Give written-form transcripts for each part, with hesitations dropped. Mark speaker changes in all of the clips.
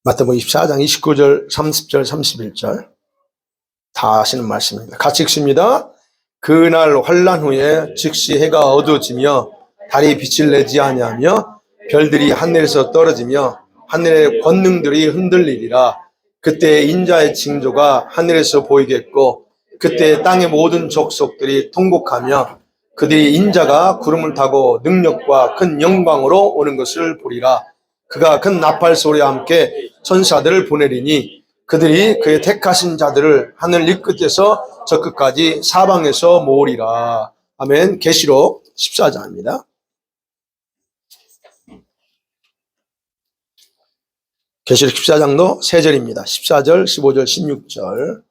Speaker 1: 마태복음 24장 29절, 30절, 31절 다 하시는 말씀입니다. 같이 읽습니다. 그날 환난 후에 즉시 해가 어두워지며 달이 빛을 내지 아니하며 별들이 하늘에서 떨어지며 하늘의 권능들이 흔들리리라. 그때 인자의 징조가 하늘에서 보이겠고 그때 땅의 모든 족속들이 통곡하며 그들이 인자가 구름을 타고 능력과 큰 영광으로 오는 것을 보리라. 그가 큰 나팔 소리와 함께 천사들을 보내리니 그들이 그의 택하신 자들을 하늘 이 끝에서 저 끝까지 사방에서 모으리라. 아멘. 계시록 14장입니다. 계시록 14장도 3절입니다. 14절, 15절, 16절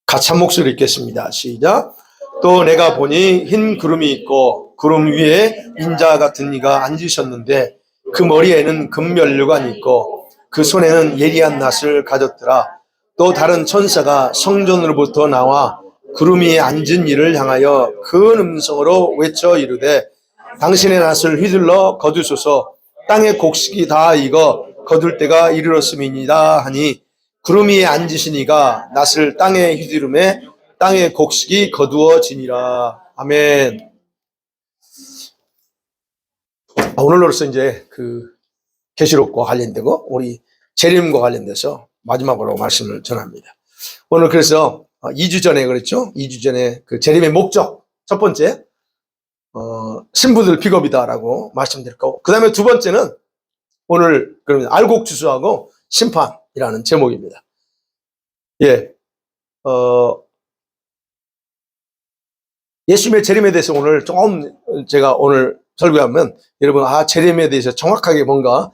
Speaker 1: 같이 한 목소리 읽겠습니다. 시작. 또 내가 보니 흰 구름이 있고 구름 위에 인자 같은 이가 앉으셨는데 그 머리에는 금면류관이 있고 그 손에는 예리한 낫을 가졌더라. 또 다른 천사가 성전으로부터 나와 구름 위에 앉은 이를 향하여 큰 음성으로 외쳐 이르되 당신의 낫을 휘둘러 거두소서. 땅의 곡식이 다 익어 거둘 때가 이르렀음이니이다 하니 구름 위에 앉으신 이가 낫을 땅에 휘두르매 땅의 곡식이 거두어지니라. 아멘. 오늘로서 이제 계시록과 관련되고 우리 재림과 관련돼서 마지막으로 말씀을 전합니다. 오늘 그래서 2주 전에 그랬죠. 2주 전에 그 재림의 목적 첫 번째 신부들 픽업이다라고 말씀드렸고, 그 다음에 두 번째는 오늘 그러면 알곡주수하고 심판이라는 제목입니다. 예, 예수님의 재림에 대해서 오늘 조금 제가 오늘 설교하면 여러분 재림에 대해서 정확하게 뭔가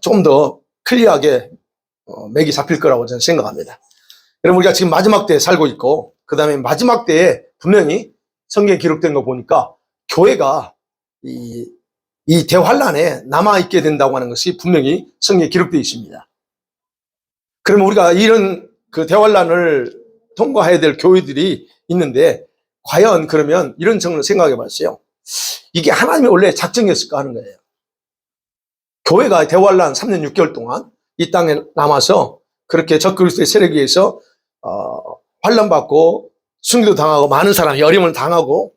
Speaker 1: 조금 더 클리어하게 맥이 잡힐 거라고 저는 생각합니다. 여러분 우리가 지금 마지막 때에 살고 있고 그 다음에 마지막 때에 분명히 성경에 기록된 거 보니까 교회가 이 대환란에 남아있게 된다고 하는 것이 분명히 성경에 기록되어 있습니다. 그러면 우리가 이런 그 대환란을 통과해야 될 교회들이 있는데 과연 그러면 이런 점을 생각해 봤어요. 이게 하나님의 원래 작정이었을까 하는 거예요. 교회가 대환란 3년 6개월 동안 이 땅에 남아서 그렇게 적그리스도의 세력에 의해서 환란받고 순교도 당하고 많은 사람이 어려움을 당하고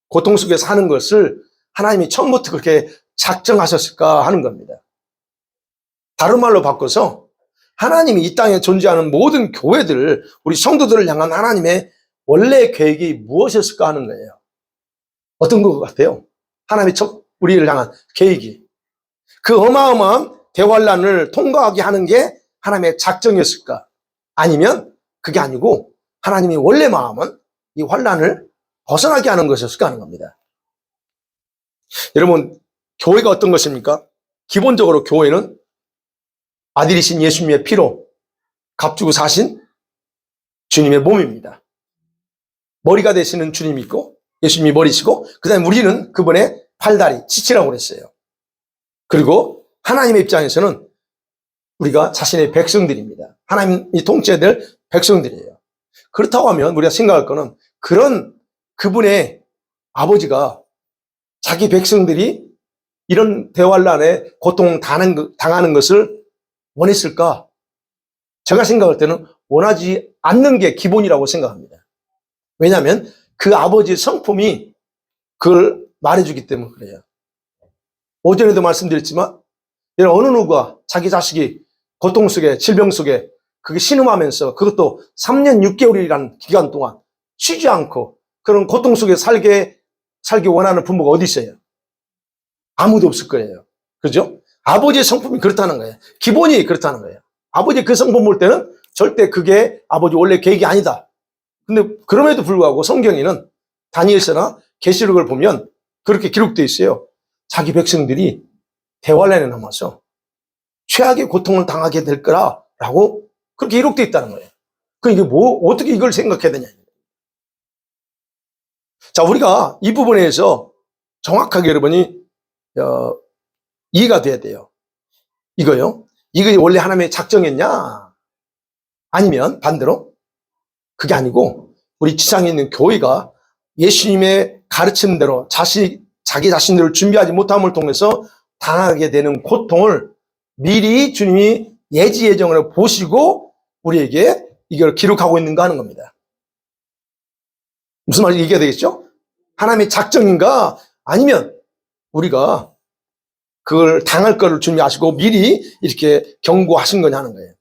Speaker 1: 고통 속에 사는 것을 하나님이 처음부터 그렇게 작정하셨을까 하는 겁니다. 다른 말로 바꿔서 하나님이 이 땅에 존재하는 모든 교회들, 우리 성도들을 향한 하나님의 원래 계획이 무엇이었을까 하는 거예요. 어떤 것 같아요? 하나님의 우리를 향한 계획이. 그 어마어마한 대환란을 통과하게 하는 게 하나님의 작정이었을까? 아니면 그게 아니고 하나님이 원래 마음은 이 환란을 벗어나게 하는 것이었을까 하는 겁니다. 여러분, 교회가 어떤 것입니까? 기본적으로 교회는 아들이신 예수님의 피로 값주고 사신 주님의 몸입니다. 머리가 되시는 주님이 있고 예수님이 머리시고 그 다음에 우리는 그분의 팔다리, 지체라고 그랬어요. 그리고 하나님의 입장에서는 우리가 자신의 백성들입니다. 하나님이 통치될 백성들이에요. 그렇다고 하면 우리가 생각할 거는 그분의 아버지가 자기 백성들이 이런 대환란에 고통 당하는 것을 원했을까? 제가 생각할 때는 원하지 않는 게 기본이라고 생각합니다. 왜냐하면 그 아버지의 성품이 그걸 말해주기 때문에 그래요. 오전에도 말씀드렸지만 어느 누가 자기 자식이 고통 속에 질병 속에 그게 신음하면서 그것도 3년 6개월이라는 기간 동안 쉬지 않고 그런 고통 속에 살기 원하는 부모가 어디 있어요? 아무도 없을 거예요. 그죠? 아버지의 성품이 그렇다는 거예요. 기본이 그렇다는 거예요. 아버지의 그 성품 볼 때는 절대 그게 아버지 원래 계획이 아니다. 근데 그럼에도 불구하고 성경에는 다니엘서나 계시록을 보면 그렇게 기록되어 있어요. 자기 백성들이 대환란에 남아서 최악의 고통을 당하게 될 거라고 그렇게 기록되어 있다는 거예요. 이게 어떻게 이걸 생각해야 되냐. 자, 우리가 이 부분에서 정확하게 여러분이 이해가 돼야 돼요. 이거요. 이게 원래 하나님의 작정이었냐? 아니면 반대로 그게 아니고 우리 지상에 있는 교회가 예수님의 가르치는 대로 자기 자신들을 준비하지 못함을 통해서 당하게 되는 고통을 미리 주님이 예지 예정을 보시고 우리에게 이걸 기록하고 있는가 하는 겁니다. 무슨 말인지 이해가 되겠죠? 하나님의 작정인가 아니면 우리가 그걸 당할 거를 주님이 아시고 미리 이렇게 경고하신 거냐 하는 거예요.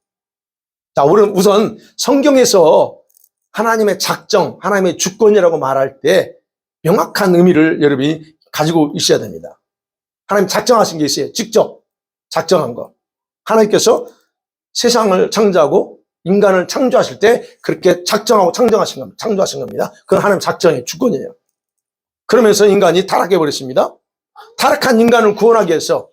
Speaker 1: 자, 우리는 우선 성경에서 하나님의 작정, 하나님의 주권이라고 말할 때 명확한 의미를 여러분이 가지고 있어야 됩니다. 하나님 작정하신 게 있어요. 직접 작정한 거. 하나님께서 세상을 창조하고 인간을 창조하실 때 그렇게 작정하고 창조하신 겁니다. 그건 하나님 작정의 주권이에요. 그러면서 인간이 타락해 버렸습니다. 타락한 인간을 구원하기 위해서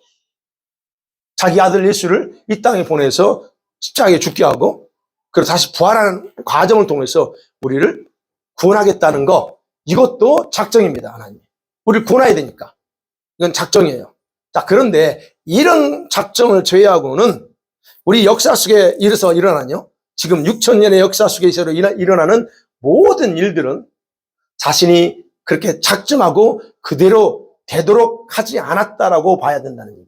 Speaker 1: 자기 아들 예수를 이 땅에 보내서 십자가에 죽게 하고 그리고 다시 부활하는 과정을 통해서 우리를 구원하겠다는 거, 이것도 작정입니다. 하나님. 우리를 구원해야 되니까. 이건 작정이에요. 자, 그런데 이런 작정을 제외하고는 우리 역사 속에 일어나요. 지금 6,000년의 역사 속에서 일어나는 모든 일들은 자신이 그렇게 작정하고 그대로 되도록 하지 않았다라고 봐야 된다는 얘기예요.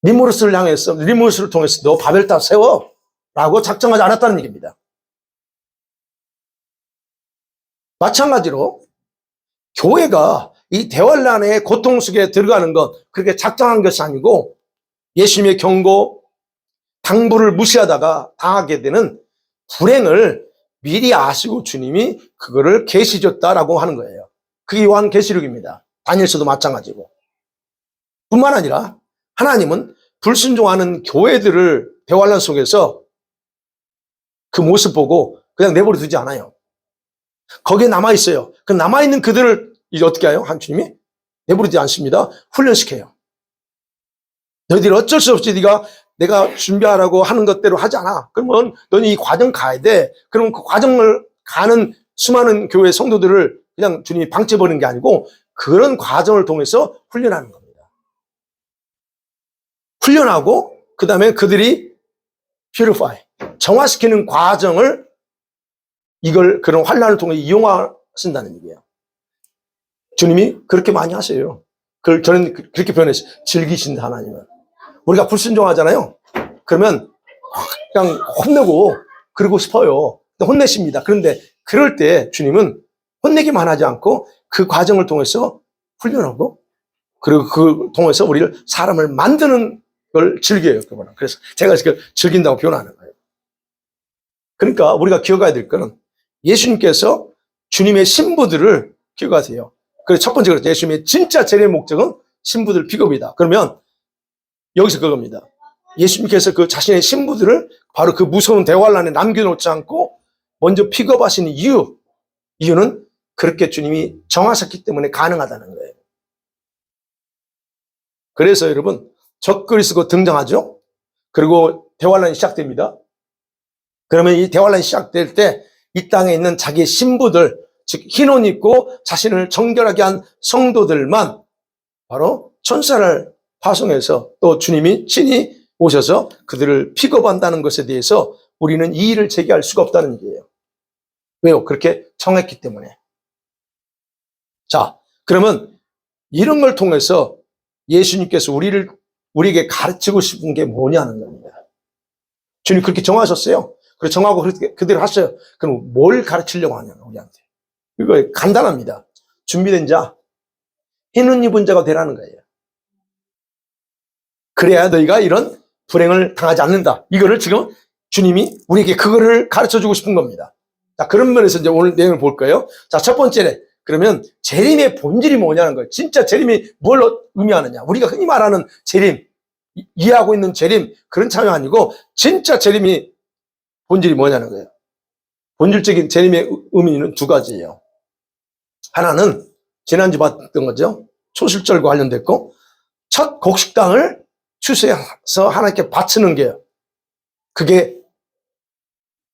Speaker 1: 니무르스를 통해서 너 바벨탑 세워 라고 작정하지 않았다는 얘기입니다. 마찬가지로 교회가 이 대환란의 고통 속에 들어가는 것, 그렇게 작정한 것이 아니고 예수님의 경고, 당부를 무시하다가 당하게 되는 불행을 미리 아시고 주님이 그거를 계시 줬다라고 하는 거예요. 그게 요한계시록입니다. 다니엘서도 마찬가지고. 뿐만 아니라 하나님은 불순종하는 교회들을 대환란 속에서 그 모습 보고 그냥 내버려 두지 않아요. 거기에 남아있어요. 그 남아있는 그들을 이제 어떻게 해요? 한 주님이 내버리지 않습니다. 훈련시켜요. 너희들이 어쩔 수 없이 내가 준비하라고 하는 것대로 하지 않아. 그러면 너희 이 과정 가야 돼. 그러면 그 과정을 가는 수많은 교회 성도들을 그냥 주님이 방치해버리는 게 아니고 그런 과정을 통해서 훈련하는 겁니다. 훈련하고 그 다음에 그들이 purify, 정화시키는 과정을 그런 환난을 통해 이용하신다는 얘기예요. 주님이 그렇게 많이 하세요. 저는 그렇게 표현했어요. 즐기신다, 하나님은. 우리가 불순종하잖아요. 그러면 그냥 혼내고 그러고 싶어요. 혼내십니다. 그런데 그럴 때 주님은 혼내기만 하지 않고 그 과정을 통해서 훈련하고 그리고 그 통해서 우리를 사람을 만드는 걸 즐겨요. 그래서 제가 지금 즐긴다고 표현하는 거예요. 그러니까 우리가 기억해야 될 거는 예수님께서 주님의 신부들을 기억하세요. 그래서 첫 번째 그렇죠. 예수님의 진짜 재림의 목적은 신부들 픽업이다. 그러면 여기서 그겁니다. 예수님께서 그 자신의 신부들을 바로 그 무서운 대환란에 남겨놓지 않고 먼저 픽업하시는 이유는 그렇게 주님이 정하셨기 때문에 가능하다는 거예요. 그래서 여러분 적그리스도가 등장하죠. 그리고 대환란이 시작됩니다. 그러면 이 대환란이 시작될 때 이 땅에 있는 자기의 신부들, 즉 흰옷 입고 자신을 정결하게 한 성도들만 바로 천사를 파송해서 또 주님이 친히 오셔서 그들을 픽업한다는 것에 대해서 우리는 이의를 제기할 수가 없다는 얘기예요. 왜요? 그렇게 정했기 때문에. 자, 그러면 이런 걸 통해서 예수님께서 우리에게 가르치고 싶은 게 뭐냐는 겁니다. 주님 그렇게 정하셨어요. 그래서 정하고 그대로 하셔요. 그럼 뭘 가르치려고 하냐는 우리한테. 이거 간단합니다. 준비된 자, 흰옷 입은 자가 되라는 거예요. 그래야 너희가 이런 불행을 당하지 않는다. 이거를 지금 주님이 우리에게 그거를 가르쳐주고 싶은 겁니다. 자, 그런 면에서 이제 오늘 내용을 볼 거예요. 자, 첫 번째, 그러면 재림의 본질이 뭐냐는 거예요. 진짜 재림이 뭘 의미하느냐. 우리가 흔히 말하는 재림, 이해하고 있는 재림, 그런 차원이 아니고 진짜 재림이 본질이 뭐냐는 거예요. 본질적인 재림의 의미는 두 가지예요. 하나는 지난주 봤던 거죠. 초실절과 관련됐고 첫 곡식당을 추수해서 하나님께 바치는 게 그게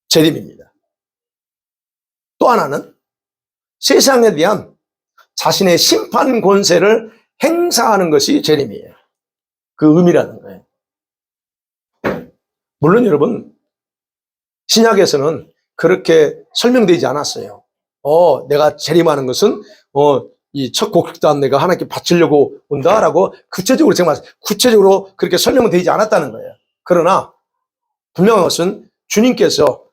Speaker 1: 재림입니다. 또 하나는 세상에 대한 자신의 심판 권세를 행사하는 것이 재림이에요. 그 의미라는 거예요. 물론 여러분 신약에서는 그렇게 설명되지 않았어요. 내가 재림하는 것은 이 첫 곡식단 내가 하나님께 바치려고 온다라고 구체적으로 그렇게 설명은 되지 않았다는 거예요. 그러나 분명한 것은 주님께서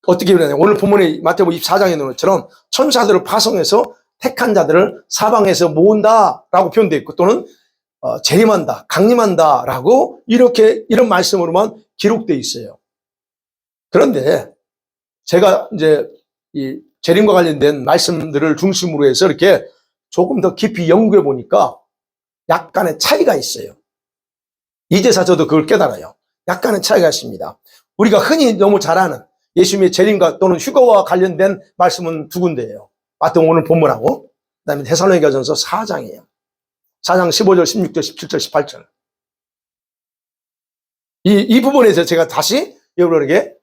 Speaker 1: 어떻게 그러냐. 오늘 본문의 마태복음 24장에 나오는 것처럼 천사들을 파송해서 택한 자들을 사방에서 모은다라고 표현되어 있고 또는 재림한다, 강림한다라고 이런 말씀으로만 기록되어 있어요. 그런데 제가 이제 이 재림과 관련된 말씀들을 중심으로 해서 이렇게 조금 더 깊이 연구해 보니까 약간의 차이가 있어요. 이제서 저도 그걸 깨달아요. 약간의 차이가 있습니다. 우리가 흔히 너무 잘 아는 예수님의 재림과 또는 휴거와 관련된 말씀은 두 군데예요. 마태복음 오늘 본문하고 그다음에 데살로니가전서 4장이에요. 4장 15절, 16절, 17절, 18절. 이 부분에서 제가 다시 여러분에게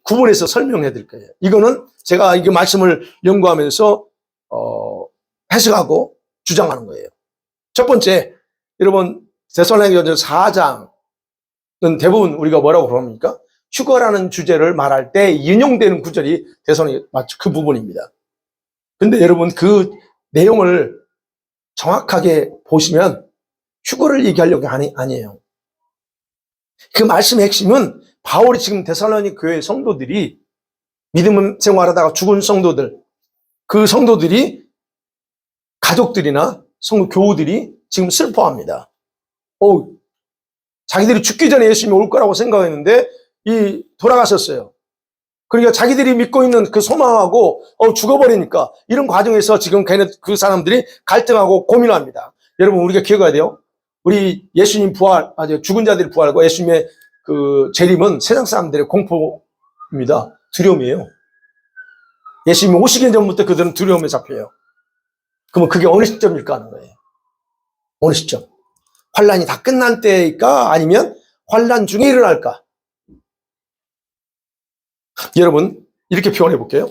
Speaker 1: 구분해서 설명해 드릴 거예요. 이거는 제가 이 말씀을 연구하면서 해석하고 주장하는 거예요. 첫 번째, 여러분 데살로니가전서 4장은 대부분 우리가 뭐라고 부릅니까? 휴거라는 주제를 말할 때 인용되는 구절이 데살로니가 그 부분입니다. 근데 여러분 그 내용을 정확하게 보시면 휴거를 얘기하려고 아니에요. 그 말씀의 핵심은 바울이 지금 데살로니가 교회 성도들이 믿음 생활하다가 죽은 성도들, 그 성도들이 가족들이나 성도 교우들이 지금 슬퍼합니다. 자기들이 죽기 전에 예수님이 올 거라고 생각했는데 돌아가셨어요. 그러니까 자기들이 믿고 있는 그 소망하고 죽어버리니까 이런 과정에서 지금 그 사람들이 갈등하고 고민합니다. 여러분 우리가 기억해야 돼요. 우리 예수님 부활, 죽은 자들의 부활과 예수님의 그 재림은 세상 사람들의 공포입니다. 두려움이에요. 예수님이 오시기 전부터 그들은 두려움에 잡혀요. 그러면 그게 어느 시점일까 하는 거예요. 어느 시점? 환란이 다 끝난 때일까? 아니면 환란 중에 일어날까? 여러분 이렇게 표현해 볼게요.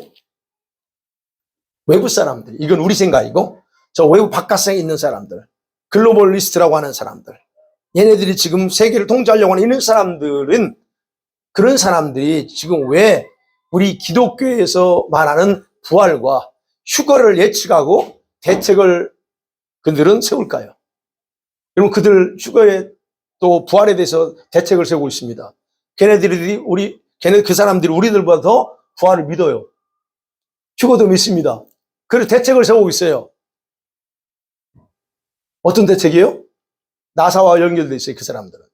Speaker 1: 외국 사람들, 이건 우리 생각이고 저 외국 바깥에 있는 사람들, 글로벌리스트라고 하는 사람들, 얘네들이 지금 세계를 통제하려고 하는 이런 사람들은 그런 사람들이 지금 왜 우리 기독교에서 말하는 부활과 휴거를 예측하고 대책을 그들은 세울까요? 여러분 그들 휴거에 또 부활에 대해서 대책을 세우고 있습니다. 그 사람들이 우리들보다 더 부활을 믿어요. 휴거도 믿습니다. 그래서 대책을 세우고 있어요. 어떤 대책이에요? 나사와 연결되어 있어요. 그 사람들은.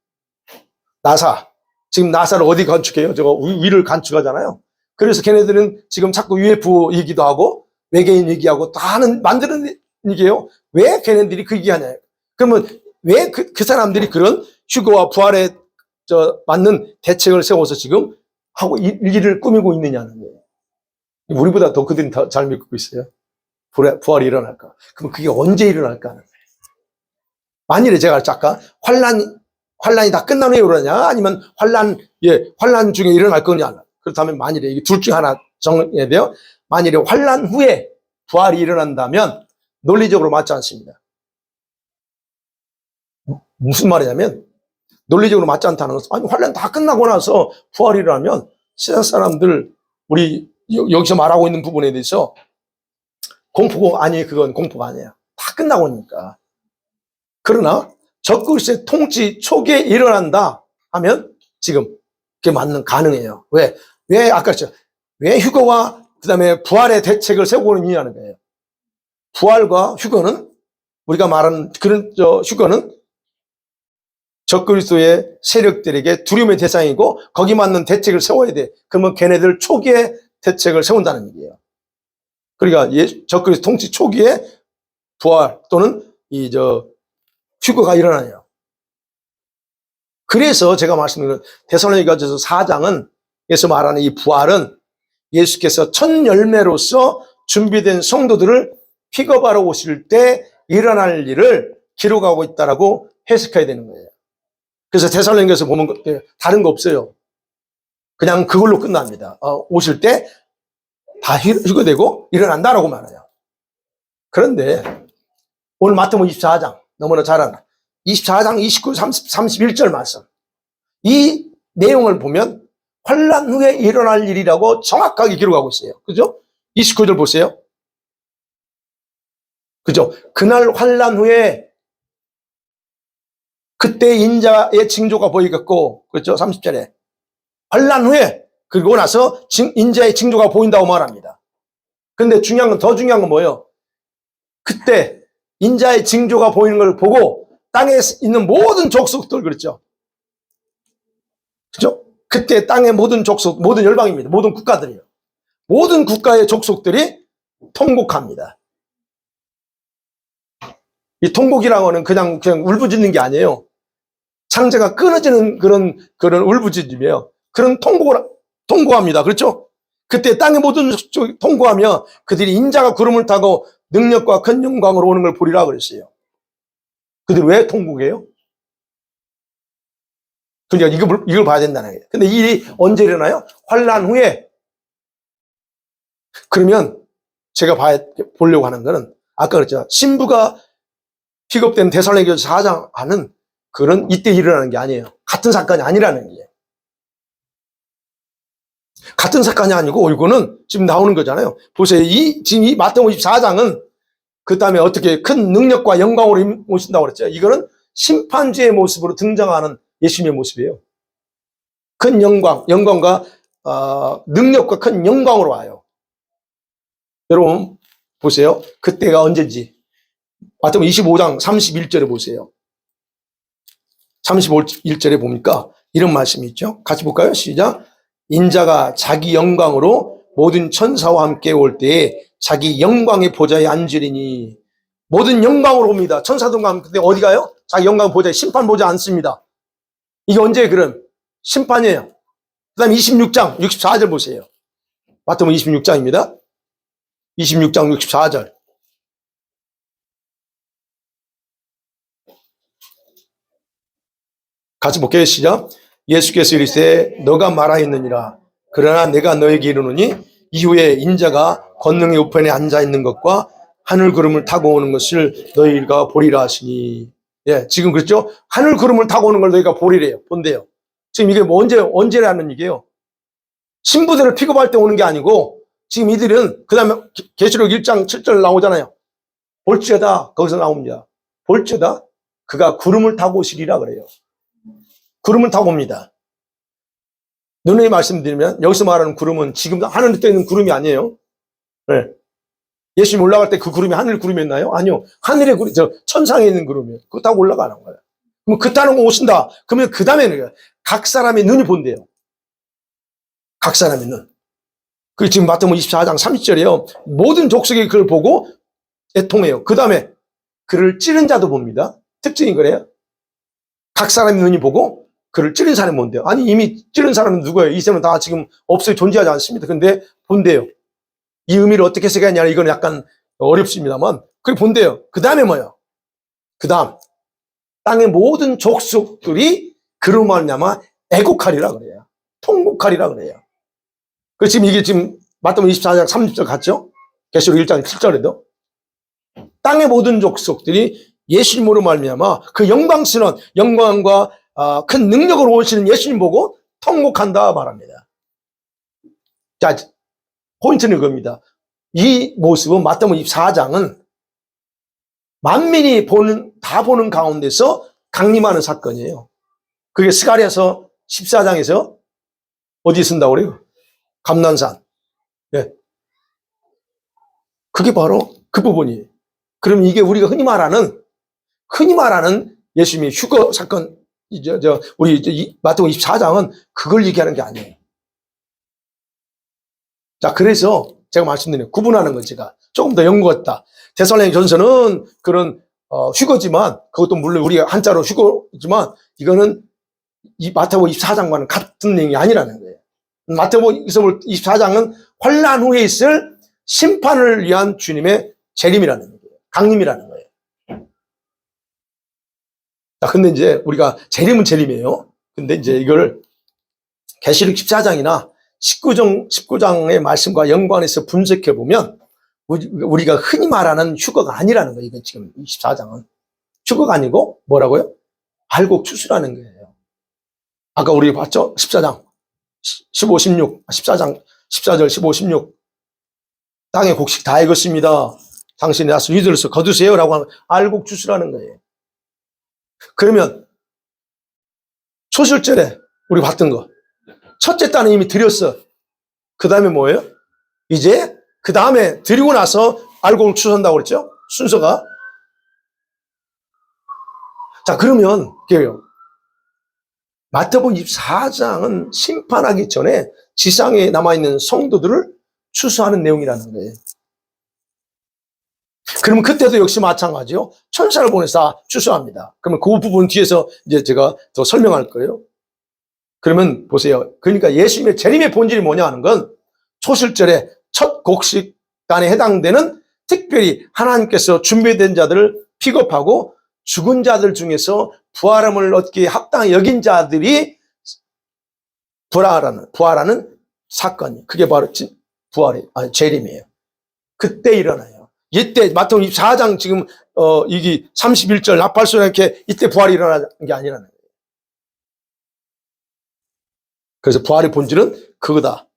Speaker 1: 지금 나사를 어디 건축해요? 저거 위를 건축하잖아요. 그래서 걔네들은 지금 자꾸 UFO 얘기도 하고 외계인 얘기하고 다 만드는 얘기예요. 왜 걔네들이 그 얘기하냐? 그러면 왜 그 사람들이 그런 휴거와 부활에 맞는 대책을 세워서 지금 하고 일기를 꾸미고 있느냐는 거예요. 우리보다 더 그들이 더 잘 믿고 있어요. 부활이 일어날까? 그럼 그게 언제 일어날까 하는 거예요. 만일에 제가 아까 환란이 다 끝난 후에 일어나냐? 아니면 환란 중에 일어날 거냐? 그렇다면 만일에 이게 둘 중 하나 정해야 돼요. 만일에 환란 후에 부활이 일어난다면 논리적으로 맞지 않습니다. 무슨 말이냐면 논리적으로 맞지 않다는 것은 아니 환란 다 끝나고 나서 부활이 일어나면 세상 사람들 우리 여기서 말하고 있는 부분에 대해서 그건 공포가 아니에요. 다 끝나고 오니까. 그러나 적그리스도의 통치 초기에 일어난다 하면 지금 그게 가능해요. 왜 아까 그랬죠. 왜 휴거와 그다음에 부활의 대책을 세우고 있느냐는 거예요. 부활과 휴거는 우리가 말하는 그런 휴거는 적그리스도의 세력들에게 두려움의 대상이고 거기 맞는 대책을 세워야 돼. 그러면 걔네들 초기에 대책을 세운다는 얘기예요. 그러니까 적그리스도 통치 초기에 부활 또는 휴거가 일어나요. 그래서 제가 말씀드린 데살로니가전서 4장은 에서 말하는 이 부활은 예수께서 첫 열매로서 준비된 성도들을 픽업하러 오실 때 일어날 일을 기록하고 있다라고 해석해야 되는 거예요. 그래서 데살로니가에서 보면 다른 거 없어요. 그냥 그걸로 끝납니다. 오실 때 다 휴거되고 일어난다라고 말해요. 그런데 오늘 마태복음 24장 너무나 잘 아는 24장 29, 30, 31절 말씀 이 내용을 보면 환란 후에 일어날 일이라고 정확하게 기록하고 있어요. 그죠? 29절 보세요. 그죠? 그날 환란 후에 그때 인자의 징조가 보이겠고, 그렇죠? 30절에. 환란 후에, 그리고 나서 인자의 징조가 보인다고 말합니다. 근데 더 중요한 건 뭐예요? 그때 인자의 징조가 보이는 걸 보고 땅에 있는 모든 족속들, 그렇죠? 그죠? 그때 땅의 모든 족속, 모든 열방입니다. 모든 국가들이요. 모든 국가의 족속들이 통곡합니다. 이 통곡이라는 거는 그냥 울부짖는 게 아니에요. 창자가 끊어지는 그런 울부짖음이에요. 그런 통고합니다. 그렇죠? 그때 땅의 모든 족속이 통고하며 그들이 인자가 구름을 타고 능력과 큰 영광으로 오는 걸 보리라 그랬어요. 그들이 왜 통곡해요? 그러니까 이걸 봐야 된다는 거예요. 근데 이 일이 언제 일어나요? 환란 후에. 그러면 제가 보려고 하는 거는 아까 그랬잖아요. 신부가 픽업된 데살로니가서 4장 하는 그런 이때 일어나는 게 아니에요. 같은 사건이 아니라는 거예요. 같은 사건이 아니고 이거는 지금 나오는 거잖아요. 보세요. 지금 이 마태복음 24장은 그 다음에 어떻게 큰 능력과 영광으로 오신다고 그랬죠. 이거는 심판주의 모습으로 등장하는 예수님의 모습이에요. 큰 영광과 능력과 큰 영광으로 와요. 여러분 보세요. 그때가 언제인지. 마태복음 25장 31절에 보세요. 31절에 보니까 이런 말씀이 있죠. 같이 볼까요? 시작. 인자가 자기 영광으로 모든 천사와 함께 올 때에 자기 영광의 보좌에 앉으리니. 모든 영광으로 옵니다. 천사들과 함께 어디 가요? 자기 영광 보좌에 심판 보좌 앉습니다. 이게 언제 그럼? 심판이에요. 그 다음에 26장 64절 보세요. 마태복음 26장입니다. 26장 64절. 같이 볼게요. 시작. 예수께서 이르시되 너가 말하였느니라. 그러나 내가 너에게 이르노니 이후에 인자가 권능의 우편에 앉아있는 것과 하늘 구름을 타고 오는 것을 너희가 보리라 하시니. 예, 지금 그렇죠? 하늘 구름을 타고 오는 걸 너희가 보리래요. 본대요. 지금 이게 뭐 언제라는 얘기예요? 신부들을 픽업할 때 오는 게 아니고 지금 이들은 그 다음에 계시록 1장 7절 나오잖아요. 볼지어다 거기서 나옵니다. 볼지어다 그가 구름을 타고 오시리라 그래요. 구름을 타고 옵니다. 누누이 말씀드리면 여기서 말하는 구름은 지금 하늘에 떠 있는 구름이 아니에요. 네. 예수님 올라갈 때 그 구름이 하늘 구름이었나요? 아니요. 하늘의 구름, 천상에 있는 구름이에요. 그거 타고 올라가는 거예요. 그럼 그 타는 거 오신다. 그러면 그 다음에는 각 사람의 눈이 본대요. 각 사람의 눈. 그 지금 마태복음 24장 30절이에요. 모든 족속이 그걸 보고 애통해요. 그 다음에 그를 찌른 자도 봅니다. 특징이 그래요. 각 사람의 눈이 보고 그를 찌른 사람이 뭔데요? 아니 이미 찌른 사람은 누구예요? 이 사람은 다 지금 없어요. 존재하지 않습니다. 근데 본대요. 이 의미를 어떻게 해석하냐 이건 약간 어렵습니다만 그게 본대요. 그 다음에 뭐예요? 그 다음 땅의 모든 족속들이 그로 말미암아 애곡하리라 그래요. 통곡하리라 그래요. 그 지금 이게 지금 마태복음 24장 30절 같죠? 계시록 1장 7절에도 땅의 모든 족속들이 예수님으로 말미암아 그 영광스러운 영광과 큰 능력으로 오시는 예수님 보고 통곡한다 말합니다. 자, 포인트는 그겁니다. 이 모습은 마태복음 24장은 만민이 다 보는 가운데서 강림하는 사건이에요. 그게 스가랴서 14장에서 어디 쓴다고 그래요? 감난산. 네. 그게 바로 그 부분이에요. 그럼 이게 우리가 흔히 말하는 예수님의 휴거 사건, 우리 마태복음 24장은 그걸 얘기하는 게 아니에요. 자, 그래서 제가 말씀드린 구분하는 건 제가 조금 더 연구했다. 데살로니가전서는 그런 휴거지만 그것도 물론 우리가 한자로 휴거지만 이거는 이 마태복음 24장과는 같은 내용이 아니라는 거예요. 마태복음 24장은 환란 후에 있을 심판을 위한 주님의 재림이라는 거예요. 강림이라는 거예요. 자, 근데 이제 우리가 재림은 재림이에요. 근데 이제 이걸 계시록 14장이나 19장의 말씀과 연관해서 분석해 보면 우리가 흔히 말하는 휴거가 아니라는 거예요. 이건 지금 24장은 휴거가 아니고 뭐라고요? 알곡 추수라는 거예요. 아까 우리 봤죠? 14장 15, 16, 14장 14절 15, 16 땅의 곡식 다 익었습니다. 당신이 나서 유대로서 거두세요 라고 하면 알곡 주스라는 거예요. 그러면 초실절에 우리 봤던 거 첫째 딸은 이미 드렸어. 그 다음에 뭐예요? 이제 그 다음에 드리고 나서 알곡을 추선다고 그랬죠? 순서가. 자, 그러면 마태복음 24장은 심판하기 전에 지상에 남아있는 성도들을 추수하는 내용이라는 거예요. 그러면 그때도 역시 마찬가지요. 천사를 보내서 추수합니다. 그러면 그 부분 뒤에서 이제 제가 더 설명할 거예요. 그러면 보세요. 그러니까 예수님의 재림의 본질이 뭐냐 하는 건 초실절의 첫 곡식단에 해당되는 특별히 하나님께서 준비된 자들을 픽업하고 죽은 자들 중에서 부활함을 얻기에 합당히 여긴 자들이 부활하는 사건이 그게 바로 재림이에요. 그때 일어나요. 이때 마태복음 24장 지금 이게 31절 나팔소리 이렇게 이때 부활이 일어나는 게 아니라는 거예요. 그래서 부활의 본질은 그거다.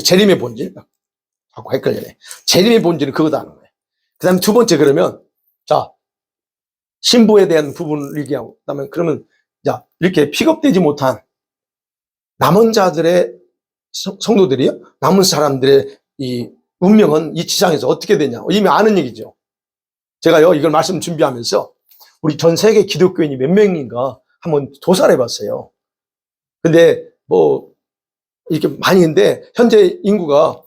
Speaker 1: 재림의 본질. 자꾸 헷갈리네. 재림의 본질은 그거다 하는 거예요. 그 다음에 두 번째 그러면 자 신부에 대한 부분을 얘기하고 그다음에 그러면 자 이렇게 픽업되지 못한 남은 자들의 성도들이요. 남은 사람들의 이 운명은 이 지상에서 어떻게 되냐 이미 아는 얘기죠. 제가요 이걸 말씀 준비하면서 우리 전 세계 기독교인이 몇 명인가 한번 조사를 해봤어요. 근데 뭐 이렇게 많이 있는데 현재 인구가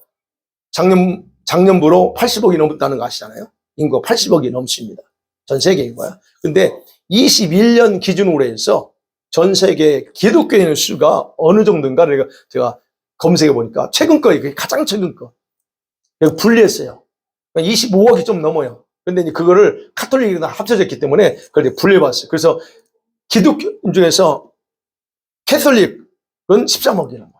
Speaker 1: 작년부로 80억이 넘었다는 거 아시잖아요. 인구가 80억이 넘습니다. 전 세계 인구야. 근데 21년 기준으로 해서 전 세계 기독교인의 수가 어느 정도인가를 제가 검색해 보니까 최근 거, 이게 가장 최근 거. 분리했어요. 25억이 좀 넘어요. 근데 이제 그거를 카톨릭이랑 합쳐졌기 때문에 그걸 분리해봤어요. 그래서 기독교 중에서 캐톨릭은 13억이라는 거예요.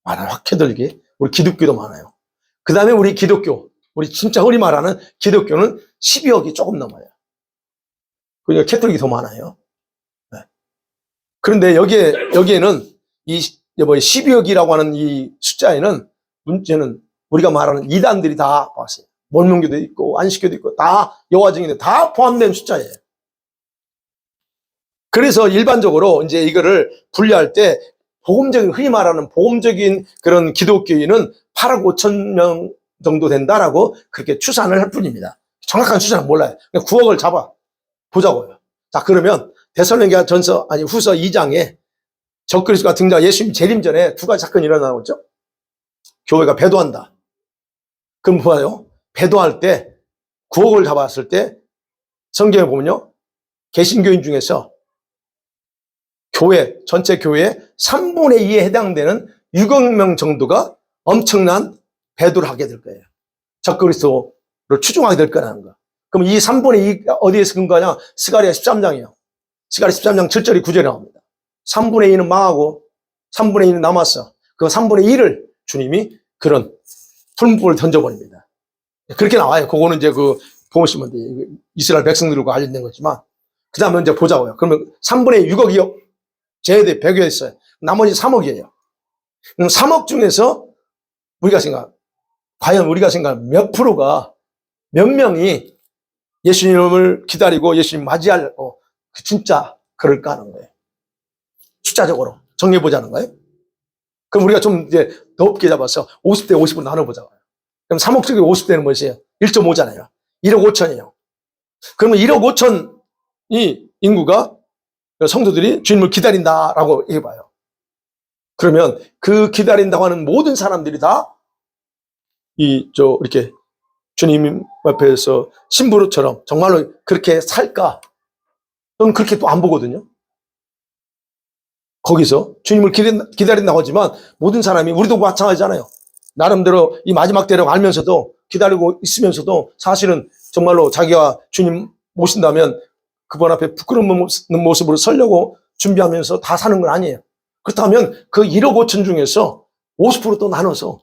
Speaker 1: 많아요. 캐톨릭이. 우리 기독교도 많아요. 그 다음에 우리 기독교, 우리 진짜 흔히 말하는 기독교는 12억이 조금 넘어요. 그러니까 캐톨릭이 더 많아요. 네. 그런데 여기에는 이 12억이라고 하는 이 숫자에는 문제는 우리가 말하는 이단들이 다 왔어요. 몰몬교도 있고 안식교도 있고 다 여호와증인들 다 포함된 숫자예요. 그래서 일반적으로 이제 이거를 분류할 때 복음적인 흔히 말하는 복음적인 그런 기독교인은 8억 5천 명 정도 된다라고 그렇게 추산을 할 뿐입니다. 정확한 추산은 몰라요. 9억을 잡아 보자고요. 자, 그러면 데살로니가 후서 2장에 적그리스도가 등장, 예수님 재림 전에 두 가지 사건이 일어나고 있죠. 교회가 배도한다. 그럼 봐요. 배도할 때 9억을 잡았을 때 성경에 보면요. 개신교인 중에서 전체 교회의 3분의 2에 해당되는 6억 명 정도가 엄청난 배도를 하게 될 거예요. 적그리스도를 추종하게 될 거라는 거. 그럼 이 3분의 2가 어디에서 근거하냐? 스가랴 13장이에요. 스가랴 13장 7절이 9절에 나옵니다. 3분의 2는 망하고 3분의 2는 남았어. 그 3분의 1을 주님이 그런 풀무불을 던져버립니다. 그렇게 나와요. 그거는 이제 보시면 돼요. 이스라엘 백성들과 관련된 거지만. 그 다음에 이제 보자고요. 그러면 3분의 6억이요. 제외돼, 배교했어요. 나머지 3억이에요. 그럼 3억 중에서 과연 우리가 생각하는 몇 프로가, 몇 명이 예수님을 기다리고 예수님 맞이하려고 진짜 그럴까 하는 거예요. 숫자적으로 정해보자는 거예요. 그럼 우리가 좀 이제 높게 잡아서 50대 50으로 나눠보자고요. 그럼 3억 중에 50대는 뭐예요? 1.5잖아요. 1억 5천이에요. 그러면 1억 5천이 인구가 성도들이 주님을 기다린다라고 해봐요. 그러면 그 기다린다고 하는 모든 사람들이 다 이렇게 주님 앞에서 신부로처럼 정말로 그렇게 살까? 저는 그렇게 또 안 보거든요. 거기서 주님을 기다린다고 하지만 모든 사람이 우리도 마찬가지잖아요. 나름대로 이 마지막 때라고 알면서도 기다리고 있으면서도 사실은 정말로 자기가 주님 모신다면 그분 앞에 부끄러운 모습으로 서려고 준비하면서 다 사는 건 아니에요. 그렇다면 그 1억 5천 중에서 50%또 나눠서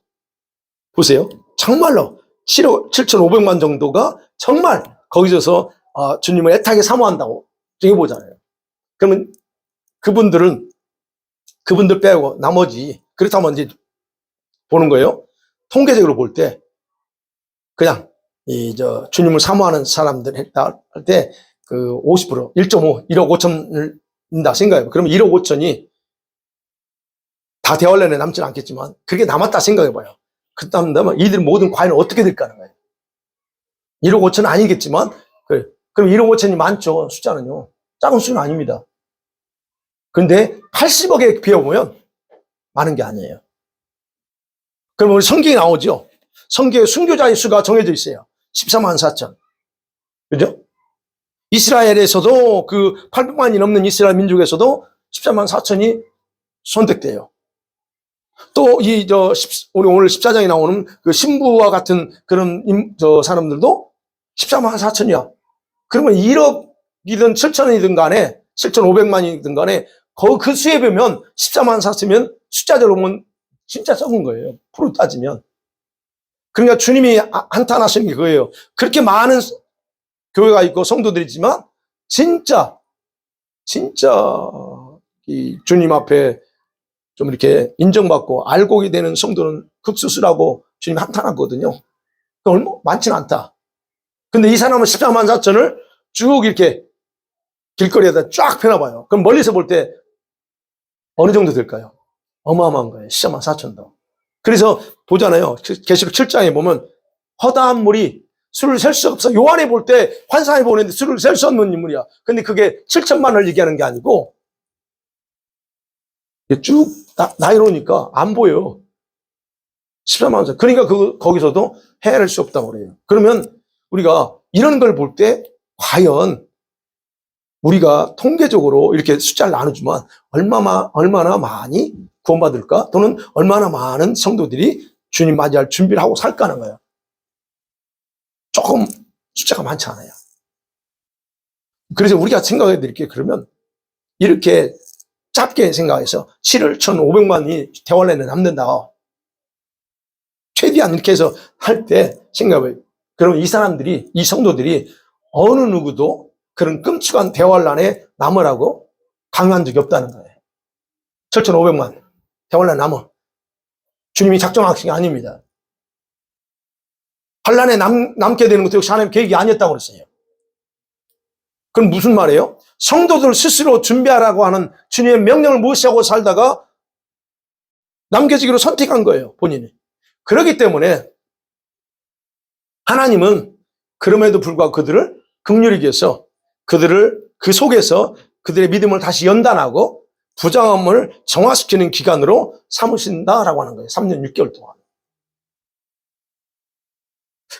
Speaker 1: 보세요. 정말로 7,500만 정도가 정말 거기서 주님을 애타게 사모한다고 정해보잖아요. 그러면 그분들 빼고 나머지 그렇다면 이제 보는 거예요. 통계적으로 볼 때 그냥 주님을 사모하는 사람들 할 때, 50%, 1.5, 1억 5천을 낸다 생각해요. 그러면 1억 5천이 다 대환란에 남지는 않겠지만, 그게 남았다 생각해봐요. 그렇다면 이들 모든 과연 어떻게 될까 하는 거예요. 1억 5천은 아니겠지만, 그럼 1억 5천이 많죠. 숫자는요. 작은 수는 아닙니다. 그런데 80억에 비워보면 많은 게 아니에요. 그럼 우리 성경에 나오죠. 성경에 순교자의 수가 정해져 있어요. 14만 4천. 그죠? 이스라엘에서도 800만이 넘는 이스라엘 민족에서도 14만 4천이 선택돼요. 또 우리 오늘 14장에 나오는 그 신부와 같은 그런 사람들도 14만 4천이야. 그러면 1억이든 7천이든 간에 7,500만이든 간에 그 수에 보면 14만 4천이면 숫자적으로 보면 진짜 적은 거예요. 프로 따지면. 그러니까 주님이 한탄하시는 게 그거예요. 그렇게 많은 교회가 있고 성도들이지만 진짜 이 주님 앞에 좀 이렇게 인정받고 알곡이 되는 성도는 극수수라고 주님이 한탄하거든요. 얼마 많지는 않다. 근데 이 사람은 14만 4천을 쭉 이렇게 길거리에다 쫙 펴놔봐요. 그럼 멀리서 볼 때 어느 정도 될까요? 어마어마한 거예요. 14만 4천도. 그래서 보잖아요. 계시록 7장에 보면 허다한 물이 술을 셀 수 없어. 요한에 볼 때 환상에 보는데 술을 셀 수 없는 인물이야. 근데 그게 7천만을 얘기하는 게 아니고 쭉 나이로니까 안 보여. 14만 4천. 그러니까 거기서도 헤아릴 수 없다고 그래요. 그러면 우리가 이런 걸 볼 때 과연 우리가 통계적으로 이렇게 숫자를 나누지만 얼마나 많이 구원받을까? 또는 얼마나 많은 성도들이 주님 맞이할 준비를 하고 살까 하는 거예요. 조금 숫자가 많지 않아요. 그래서 우리가 생각해 드릴게요. 그러면 이렇게 짧게 생각해서 7억 1,500만이 대환란에 남는다. 최대한 이렇게 해서 할 때 생각해요. 그러면 이 성도들이 어느 누구도 그런 끔찍한 대환란에 남으라고 강요한 적이 없다는 거예요. 7,500만 대환란 남어. 주님이 작정하신 게 아닙니다. 환란에 남게 되는 것도 역시 하나님 계획이 아니었다고 그랬어요. 그럼 무슨 말이에요? 성도들 스스로 준비하라고 하는 주님의 명령을 무시하고 살다가 남겨지기로 선택한 거예요, 본인이. 그렇기 때문에 하나님은 그럼에도 불구하고 그들을 긍휼히 여겨서 그 속에서 그들의 믿음을 다시 연단하고 부정함을 정화시키는 기간으로 삼으신다라고 하는 거예요. 3년 6개월 동안.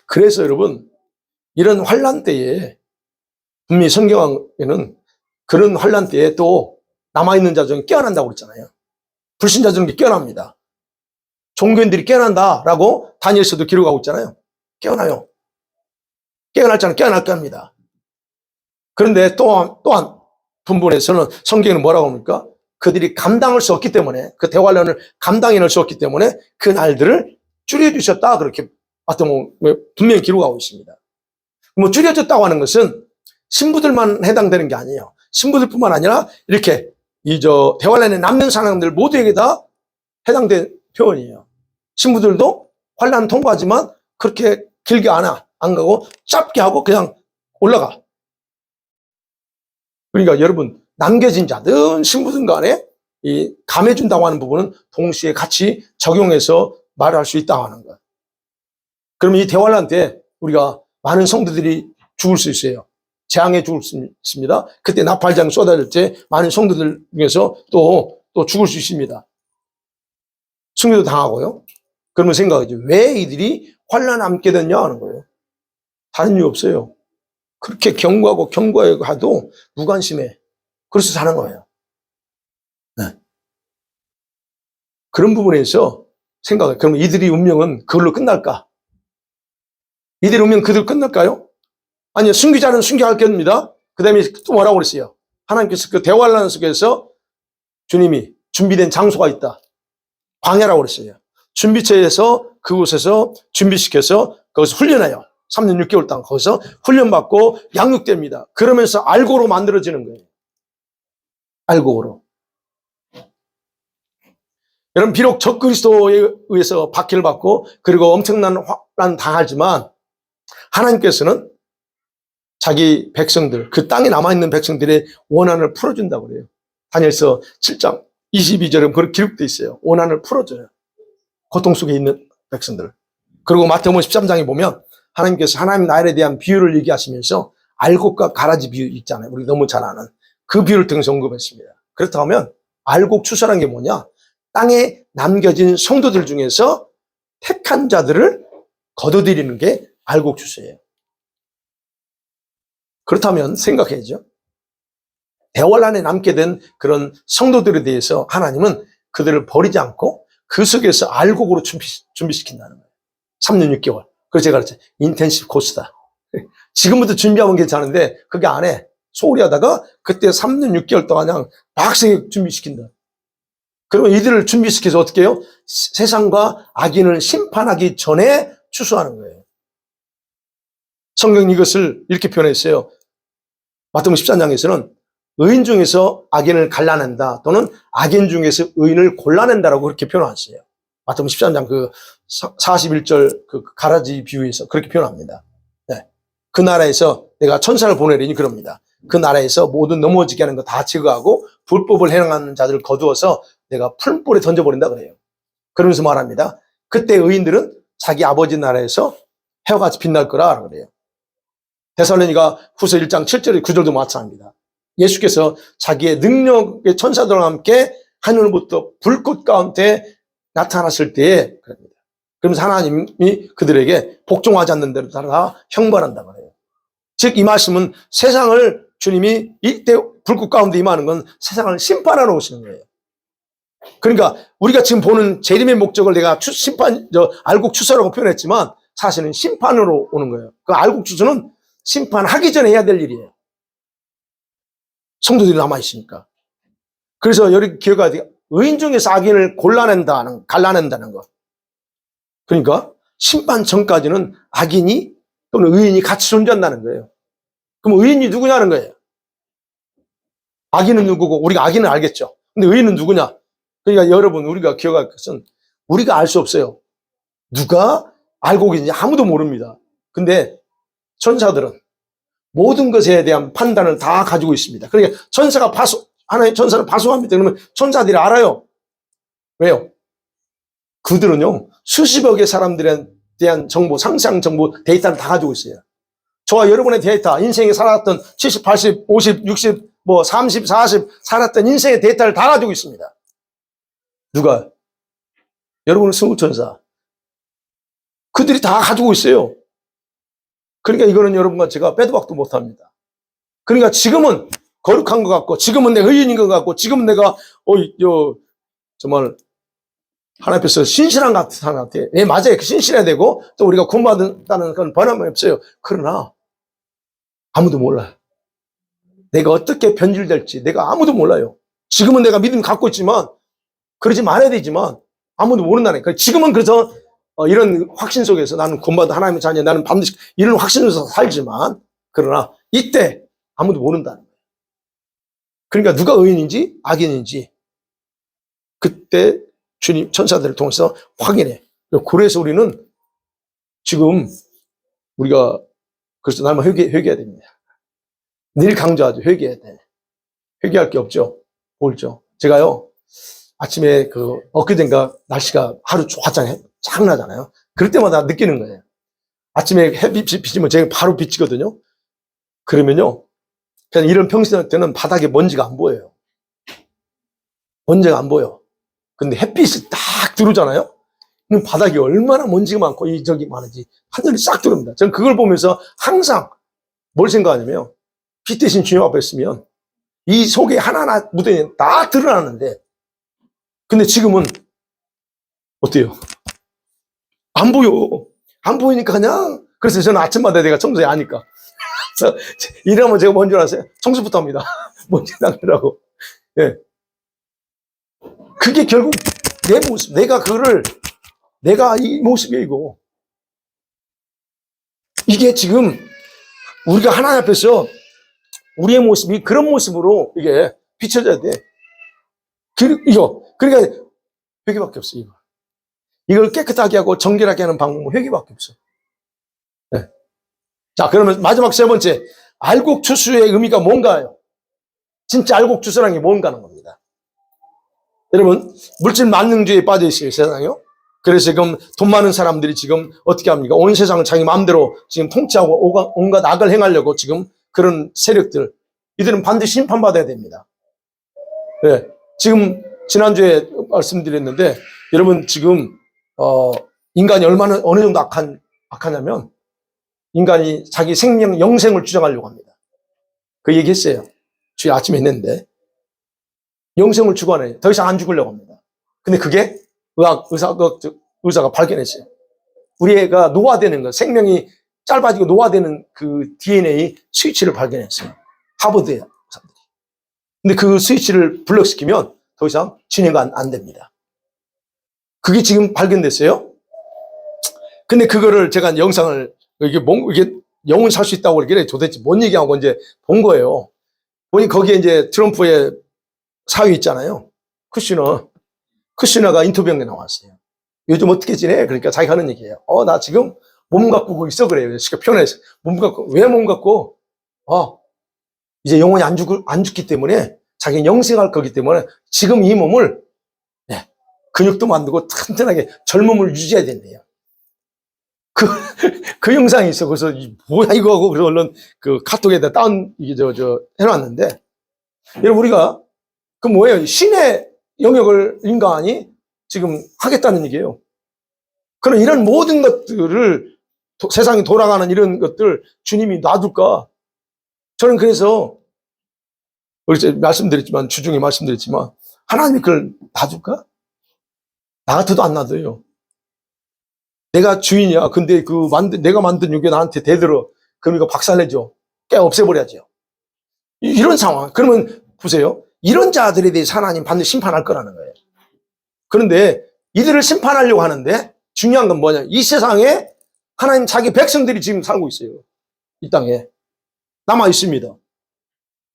Speaker 1: 그래서 여러분, 이런 환란 때에 분명히 성경에는 그런 환란 때에 또 남아있는 자 중에 깨어난다고 그랬잖아요. 불신자 중에 깨어납니다. 종교인들이 깨어난다라고 다니엘서도 기록하고 있잖아요. 깨어나요. 깨어날 겁니다. 그런데 또한 분본에서는 성경에는 뭐라고 합니까? 그들이 감당할 수 없기 때문에, 그 대환란을 감당해낼 수 없기 때문에 그 날들을 줄여주셨다. 그렇게 분명히 기록하고 있습니다. 줄여줬다고 하는 것은 신부들만 해당되는 게 아니에요. 신부들뿐만 아니라 이렇게 대환란에 남는 사람들 모두에게 다 해당된 표현이에요. 신부들도 환란 통과하지만 그렇게 길게 안 가고 짧게 하고 그냥 올라가. 그러니까 여러분, 남겨진 자든 신부든 간에 이 감해준다고 하는 부분은 동시에 같이 적용해서 말할 수 있다고 하는 거예요. 그러면 이 대환란 때 우리가 많은 성도들이 죽을 수 있어요. 재앙에 죽을 수 있습니다. 그때 나팔장 쏟아질 때 많은 성도들 중에서 또 죽을 수 있습니다. 순교도 당하고요. 그러면 생각하죠. 왜 이들이 환란에 남게 됐냐 하는 거예요. 다른 이유 없어요. 그렇게 경고해도 무관심해. 그래서 사는 거예요. 네. 그런 부분에서 생각해요. 그러면 이들의 운명은 그걸로 끝날까? 이들의 운명 그대로 끝날까요? 아니요. 순교자는 순교할 겁니다. 그 다음에 또 뭐라고 그랬어요? 하나님께서 그 대환란 속에서 주님이 준비된 장소가 있다. 광야라고 그랬어요. 준비처에서 그곳에서 준비시켜서 거기서 훈련해요. 3년 6개월 동안 거기서 훈련받고 양육됩니다. 그러면서 알곡으로 만들어지는 거예요. 알곡으로. 여러분, 비록 적그리스도에 의해서 박해를 받고 그리고 엄청난 환란 당하지만 하나님께서는 자기 백성들, 그 땅에 남아있는 백성들의 원한을 풀어준다고 그래요. 다니엘서 7장 22절에 그렇게 기록되어 있어요. 원한을 풀어줘요. 고통 속에 있는 백성들. 그리고 마태복음 13장에 보면 하나님께서 하나님 나라에 대한 비유를 얘기하시면서 알곡과 가라지 비유 있잖아요. 우리 너무 잘 아는 그 비유를 통해서 언급했습니다. 그렇다고 하면 알곡 추수라는 게 뭐냐? 땅에 남겨진 성도들 중에서 택한 자들을 거둬들이는 게 알곡 추수예요. 그렇다면 생각해야죠. 대월 안에 남게 된 그런 성도들에 대해서 하나님은 그들을 버리지 않고 그 속에서 알곡으로 준비시킨다는 거예요. 3년 6개월. 그래서 제가 그랬죠. 인텐시브 코스다. 지금부터 준비하면 괜찮은데 그게 안 해. 소홀히 하다가 그때 3년 6개월 동안 그냥 박세게 준비시킨다. 그러면 이들을 준비시켜서 어떻게 해요? 세상과 악인을 심판하기 전에 추수하는 거예요. 성경이 이것을 이렇게 표현했어요. 마태복음 13장에서는 의인 중에서 악인을 갈라낸다 또는 악인 중에서 의인을 골라낸다라고 그렇게 표현했어요. 마태복음 13장 그 41절 그 가라지 비유에서 그렇게 표현합니다. 네. 그 나라에서 내가 천사를 보내리니 그럽니다. 그 나라에서 모든 넘어지게 하는 거 다 제거하고 불법을 행하는 자들을 거두어서 내가 풀불에 던져버린다 그래요. 그러면서 말합니다. 그때 의인들은 자기 아버지 나라에서 해와같이 빛날 거라 그래요. 데살로니가 후서 1장 7절 9절도 마찬가지입니다. 예수께서 자기의 능력의 천사들과 함께 하늘부터 불꽃 가운데 나타났을 때에 그럽니다. 그러면서 하나님이 그들에게 복종하지 않는 대로 다 형벌한다고 해요. 즉 이 말씀은 세상을 주님이 이때 불꽃 가운데 임하는 건 세상을 심판하러 오시는 거예요. 그러니까 우리가 지금 보는 재림의 목적을 내가 알곡 추수라고 표현했지만 사실은 심판으로 오는 거예요. 그 알곡 추수는 심판하기 전에 해야 될 일이에요. 성도들이 남아있으니까. 그래서 여기 기억해야 돼요. 의인 중에서 악인을 갈라낸다는 것. 그러니까 심판 전까지는 악인이 또는 의인이 같이 존재한다는 거예요. 그럼 의인이 누구냐는 거예요. 악인은 누구고 우리가 악인은 알겠죠. 근데 의인은 누구냐? 그러니까 여러분 우리가 기억할 것은 우리가 알 수 없어요. 누가 알곡인지 아무도 모릅니다. 근데 천사들은 모든 것에 대한 판단을 다 가지고 있습니다. 그러니까 하나의 천사는 파송합니다. 그러면 천사들이 알아요. 왜요? 그들은요, 수십억의 사람들에 대한 정보, 상상 정보, 데이터를 다 가지고 있어요. 저와 여러분의 데이터, 인생에 살았던 70, 80, 50, 60, 30, 40 살았던 인생의 데이터를 다 가지고 있습니다. 누가? 여러분은 승우천사. 그들이 다 가지고 있어요. 그러니까 이거는 여러분과 제가 빼도 박도 못합니다. 그러니까 지금은 거룩한 것 같고, 지금은 내가 의인인 것 같고, 지금은 내가 정말 하나님 앞에서 신실한 것 같아. 예, 맞아요. 신실해야 되고 또 우리가 구원받는다는 건 변함이 없어요. 그러나 아무도 몰라요. 내가 어떻게 변질될지 내가 아무도 몰라요. 지금은 내가 믿음 갖고 있지만 그러지 말아야 되지만 아무도 모른다니까. 지금은 그래서 이런 확신 속에서 나는 구원받은 하나님의 자녀, 나는 반드시 이런 확신에서 살지만 그러나 이때 아무도 모른다는 거예요. 그러니까 누가 의인인지 악인인지 그때 주님 천사들을 통해서 확인해. 그래서 우리는 지금 우리가 그래서 날마다 회개해야 됩니다. 늘 강조하죠. 회개해야 돼. 회개할 게 없죠. 옳죠. 제가요 아침에 엊그젠가 날씨가 하루 화창해 장나잖아요. 그럴 때마다 느끼는 거예요. 아침에 햇빛이 비치면 제가 바로 비치거든요. 그러면요 그냥 이런 평소 때는 바닥에 먼지가 안 보여요. 먼지가 안 보여. 근데 햇빛이 딱 들어오잖아요. 그럼 바닥이 얼마나 먼지가 많고 저기 많은지 하늘이 싹 들어옵니다. 저는 그걸 보면서 항상 뭘 생각하냐면 빛 대신 주님 앞에 있으면 이 속에 하나하나 묻어있는 다 드러나는데 근데 지금은 어때요? 안 보여. 안 보이니까 그냥 그래서 저는 아침마다 내가 청소해 하니까 그래서 이러면 제가 뭔 줄 아세요? 청소부터 합니다. 먼지 나느라고. 예. 그게 결국 내 모습, 내가 이 모습이에요, 이거. 이게 지금 우리가 하나님 앞에서 우리의 모습이 그런 모습으로 이게 비춰져야 돼. 그러니까 회개밖에 없어, 이거. 이걸 깨끗하게 하고 정결하게 하는 방법은 회개밖에 없어. 네. 자, 그러면 마지막 세 번째, 알곡추수의 의미가 뭔가요? 진짜 알곡추수라는 게 뭔가 하는 겁니다. 여러분, 물질 만능주의에 빠져 있어요, 세상이요. 그래서 지금 돈 많은 사람들이 지금 어떻게 합니까? 온 세상을 자기 마음대로 지금 통치하고 온갖 악을 행하려고 지금 그런 세력들, 이들은 반드시 심판받아야 됩니다. 네. 지금 지난주에 말씀드렸는데, 여러분 지금 인간이 얼마나 어느 정도 악하냐면, 인간이 자기 생명 영생을 주장하려고 합니다. 그 얘기했어요. 주일 아침에 했는데, 영생을 주관해요. 더 이상 안 죽으려고 합니다. 근데 그게 의사가 발견했어요. 우리 애가 노화되는 거, 생명이 짧아지고 노화되는 그 DNA 스위치를 발견했어요. 하버드 의사들이. 근데 그 스위치를 블럭시키면 더 이상 진행가 안 됩니다. 그게 지금 발견됐어요. 근데 그거를 제가 영상을, 이게 영혼 살 수 있다고 그러길래 도대체 뭔 얘기하고 이제 본 거예요. 보니 거기에 이제 트럼프의 사위 있잖아요. 쿠시너가 인터뷰에 나왔어요. 요즘 어떻게 지내? 그러니까 자기가 하는 얘기예요. 나 지금 몸 가꾸고 있어. 그래요. 쉽게 표현해서. 왜 몸 갖고? 이제 영혼이 안 죽기 때문에 자기는 영생할 거기 때문에 지금 이 몸을, 네, 근육도 만들고 튼튼하게 젊음을 유지해야 된대요. 그 영상이 있어. 그래서 뭐야 이거 하고 그래서 얼른 그 카톡에다 해놨는데, 여러분 우리가 그 뭐예요? 신의 영역을 인간이 지금 하겠다는 얘기예요. 그럼 이런 모든 것들을 세상이 돌아가는 이런 것들 주님이 놔둘까? 저는 그래서 주중에 말씀드렸지만 하나님이 그걸 놔둘까? 나 같아도 안 놔둬요. 내가 주인이야. 근데 내가 만든 육이 나한테 대들어. 그럼 이거 박살내죠. 깨 없애버려야죠. 이런 상황. 그러면 보세요. 이런 자들에 대해서 하나님 반드시 심판할 거라는 거예요. 그런데 이들을 심판하려고 하는데 중요한 건 뭐냐? 이 세상에 하나님 자기 백성들이 지금 살고 있어요. 이 땅에. 남아 있습니다.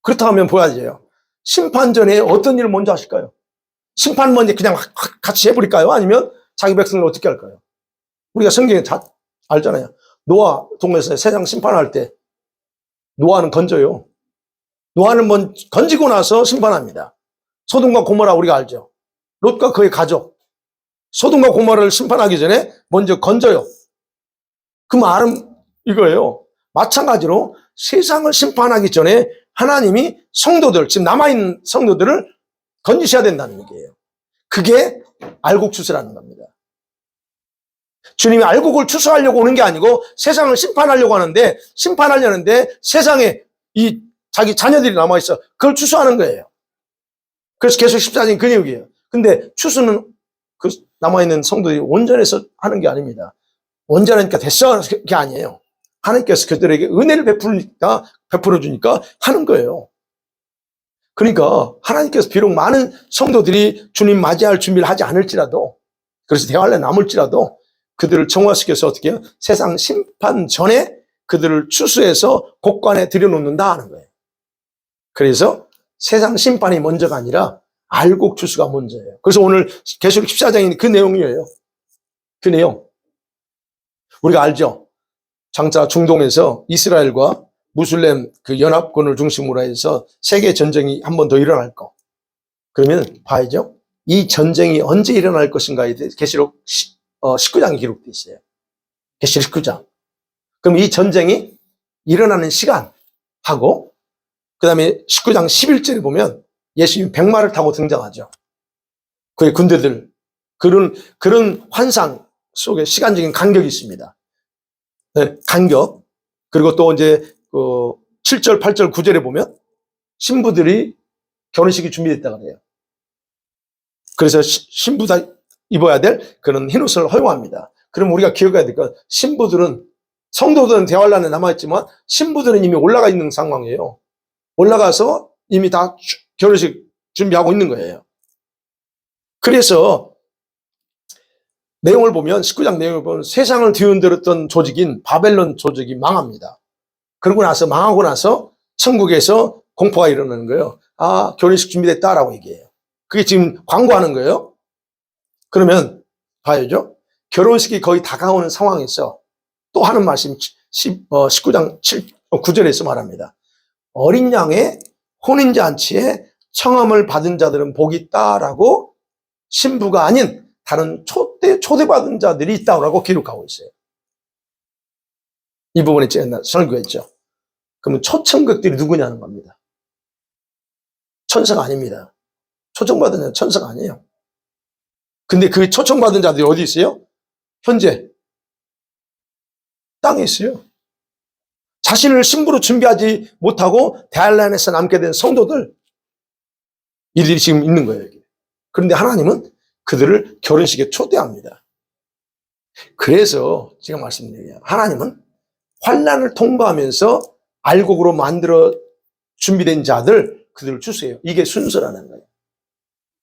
Speaker 1: 그렇다고 하면 보야죠. 심판 전에 어떤 일을 먼저 하실까요? 심판 먼저 그냥 같이 해버릴까요? 아니면 자기 백성을 어떻게 할까요? 우리가 성경에 다 알잖아요. 노아 동네에서 세상 심판할 때 노아는 건져요. 노아는 건지고 나서 심판합니다. 소돔과 고모라 우리가 알죠. 롯과 그의 가족. 소돔과 고모라를 심판하기 전에 먼저 건져요. 그 말은 이거예요. 마찬가지로 세상을 심판하기 전에 하나님이 성도들, 지금 남아있는 성도들을 건지셔야 된다는 얘기예요. 그게 알곡추수라는 겁니다. 주님이 알곡을 추수하려고 오는 게 아니고 세상을 심판하려고 하는데, 심판하려는데 세상에 자기 자녀들이 남아있어. 그걸 추수하는 거예요. 그래서 계속 14장 그 내용이에요. 근데 추수는 그 남아있는 성도들이 온전해서 하는 게 아닙니다. 온전하니까 됐어. 그게 아니에요. 하나님께서 그들에게 은혜를 베풀어주니까 하는 거예요. 그러니까 하나님께서 비록 많은 성도들이 주님 맞이할 준비를 하지 않을지라도, 그래서 대환란에 남을지라도 그들을 정화시켜서 어떻게 해요? 세상 심판 전에 그들을 추수해서 곡관에 들여놓는다 하는 거예요. 그래서 세상 심판이 먼저가 아니라 알곡 추수가 먼저예요. 그래서 오늘 계시록 14장인 그 내용이에요. 그 내용. 우리가 알죠? 장차 중동에서 이스라엘과 무슬림 그 연합군을 중심으로 해서 세계 전쟁이 한 번 더 일어날 거. 그러면 봐야죠. 이 전쟁이 언제 일어날 것인가에 대해서 계시록 19장이 기록되어 있어요. 계시록 19장. 그럼 이 전쟁이 일어나는 시간하고 그 다음에 19장 11절에 보면 예수님이 백마를 타고 등장하죠. 그의 군대들. 그런 환상 속에 시간적인 간격이 있습니다. 네, 간격. 그리고 또 이제 7절, 8절, 9절에 보면 신부들이 결혼식이 준비됐다 그래요. 그래서 신부가 입어야 될 그런 흰옷을 허용합니다. 그럼 우리가 기억해야 될 건 성도들은 대환란에 남아있지만 신부들은 이미 올라가 있는 상황이에요. 올라가서 이미 다 결혼식 준비하고 있는 거예요. 그래서 내용을 보면 19장 내용을 보면 세상을 뒤흔들었던 조직인 바벨론 조직이 망합니다. 망하고 나서 천국에서 공포가 일어나는 거예요. 결혼식 준비됐다라고 얘기해요. 그게 지금 광고하는 거예요. 그러면 봐야죠. 결혼식이 거의 다가오는 상황에서 또 하는 말씀 19장 9절에서 말합니다. 어린 양의 혼인잔치에 청함을 받은 자들은 복이 있다라고 신부가 아닌 다른 초대받은 자들이 있다고 기록하고 있어요. 이 부분에 제가 설교했죠. 그러면 초청객들이 누구냐는 겁니다. 천사가 아닙니다. 초청받은 자는 천사가 아니에요. 근데 그 초청받은 자들이 어디 있어요? 현재 땅에 있어요. 자신을 신부로 준비하지 못하고 대할란에서 남게 된 성도들, 이들이 지금 있는 거예요. 여기. 그런데 하나님은 그들을 결혼식에 초대합니다. 그래서 제가 말씀드려요. 하나님은 환난을 통과하면서 알곡으로 만들어 준비된 자들, 그들을 주세요. 이게 순서라는 거예요.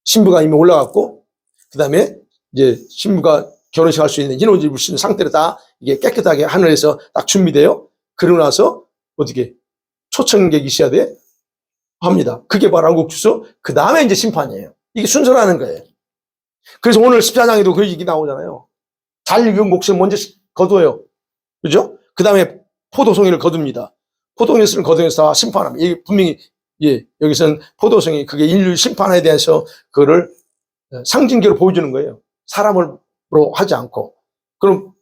Speaker 1: 신부가 이미 올라갔고, 그 다음에 이제 신부가 결혼식 할 수 있는 흰옷 입을 수 있는 상태로 다 이게 깨끗하게 하늘에서 딱 준비돼요. 그러고 나서 어떻게 초청객이 있어야 돼? 합니다. 그게 바로 알곡 주소. 그 다음에 이제 심판이에요. 이게 순서라는 거예요. 그래서 오늘 14장에도 그 얘기 나오잖아요. 잘 익은 곡식 먼저 거둬요. 그죠? 그 다음에 포도송이를 거둡니다. 포도송이를 거두면서 심판합니다. 이게 분명히, 여기서는 포도송이 그게 인류 심판에 대해서 그거를 상징적으로 보여주는 거예요. 사람으로 하지 않고. 그럼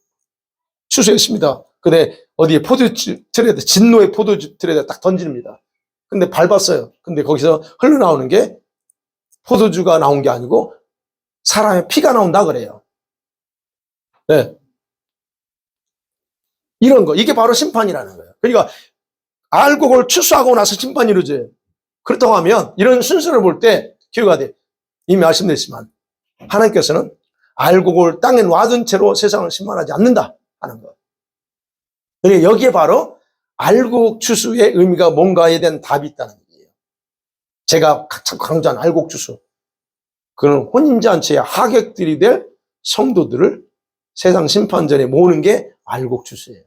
Speaker 1: 추수했습니다. 근데 어디에 포도틀에다, 진노의 포도틀에다 딱 던집니다. 근데 밟았어요. 근데 거기서 흘러나오는 게 포도주가 나온 게 아니고 사람의 피가 나온다 그래요. 네. 이런 거. 이게 바로 심판이라는 거예요. 그러니까 알곡을 추수하고 나서 심판이 이루어져요. 그렇다고 하면 이런 순서를 볼 때 기회가 돼. 이미 말씀드렸지만 하나님께서는 알곡을 땅에 놔둔 채로 세상을 심판하지 않는다 하는 거. 그러니까 여기에 바로 알곡 추수의 의미가 뭔가에 대한 답이 있다는 얘기예요. 제가 자꾸 강조한 알곡 추수. 그는 혼인잔치의 하객들이 될 성도들을 세상 심판전에 모으는 게 알곡 추수예요.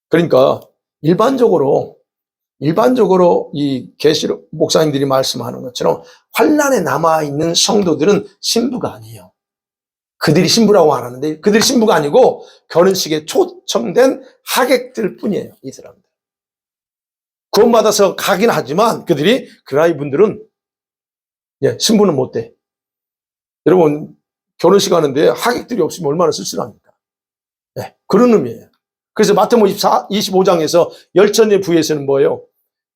Speaker 1: 그러니까 일반적으로 이 계시록 목사님들이 말씀하는 것처럼 환난에 남아있는 성도들은 신부가 아니에요. 그들이 신부라고 말하는데 그들이 신부가 아니고 결혼식에 초청된 하객들 뿐이에요. 이 사람들. 구원받아서 가긴 하지만 그러나 이분들은 신부는 못 돼. 여러분 결혼식 하는데 하객들이 없으면 얼마나 쓸쓸합니까? 그런 의미예요. 그래서 마태복음 25장에서 열처녀 부에서는 뭐예요?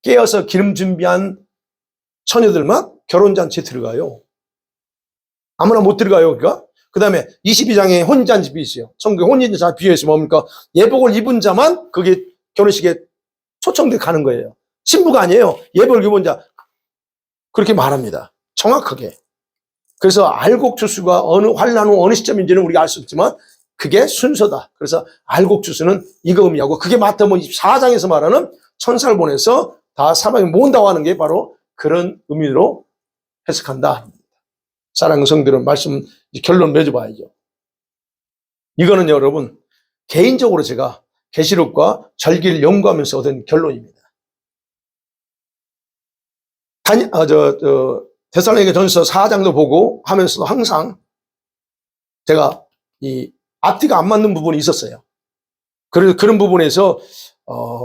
Speaker 1: 깨어서 기름 준비한 처녀들만 결혼잔치에 들어가요. 아무나 못 들어가요. 그러니까. 그 다음에 22장에 혼인잔치 비 있어요. 성경 혼인잔치 비유에서 뭡니까? 예복을 입은 자만 그게 결혼식에 초청돼 가는 거예요. 신부가 아니에요. 예복을 입은 자. 그렇게 말합니다. 정확하게. 그래서 알곡 추수가 환난 후 어느 시점인지는 우리가 알 수 없지만 그게 순서다. 그래서 알곡 추수는 이거 의미하고 그게 마태복음 24장에서 말하는 천사를 보내서 다 사방에 모은다고 하는 게 바로 그런 의미로 해석한다. 사랑하는 성들은 말씀 결론 맺어봐야죠. 이거는 여러분 개인적으로 제가 계시록과 절기를 연구하면서 얻은 결론입니다. 데살로니가 전서 4장도 보고 하면서도 항상 제가 이 앞뒤가 안 맞는 부분이 있었어요. 그래서 그런 부분에서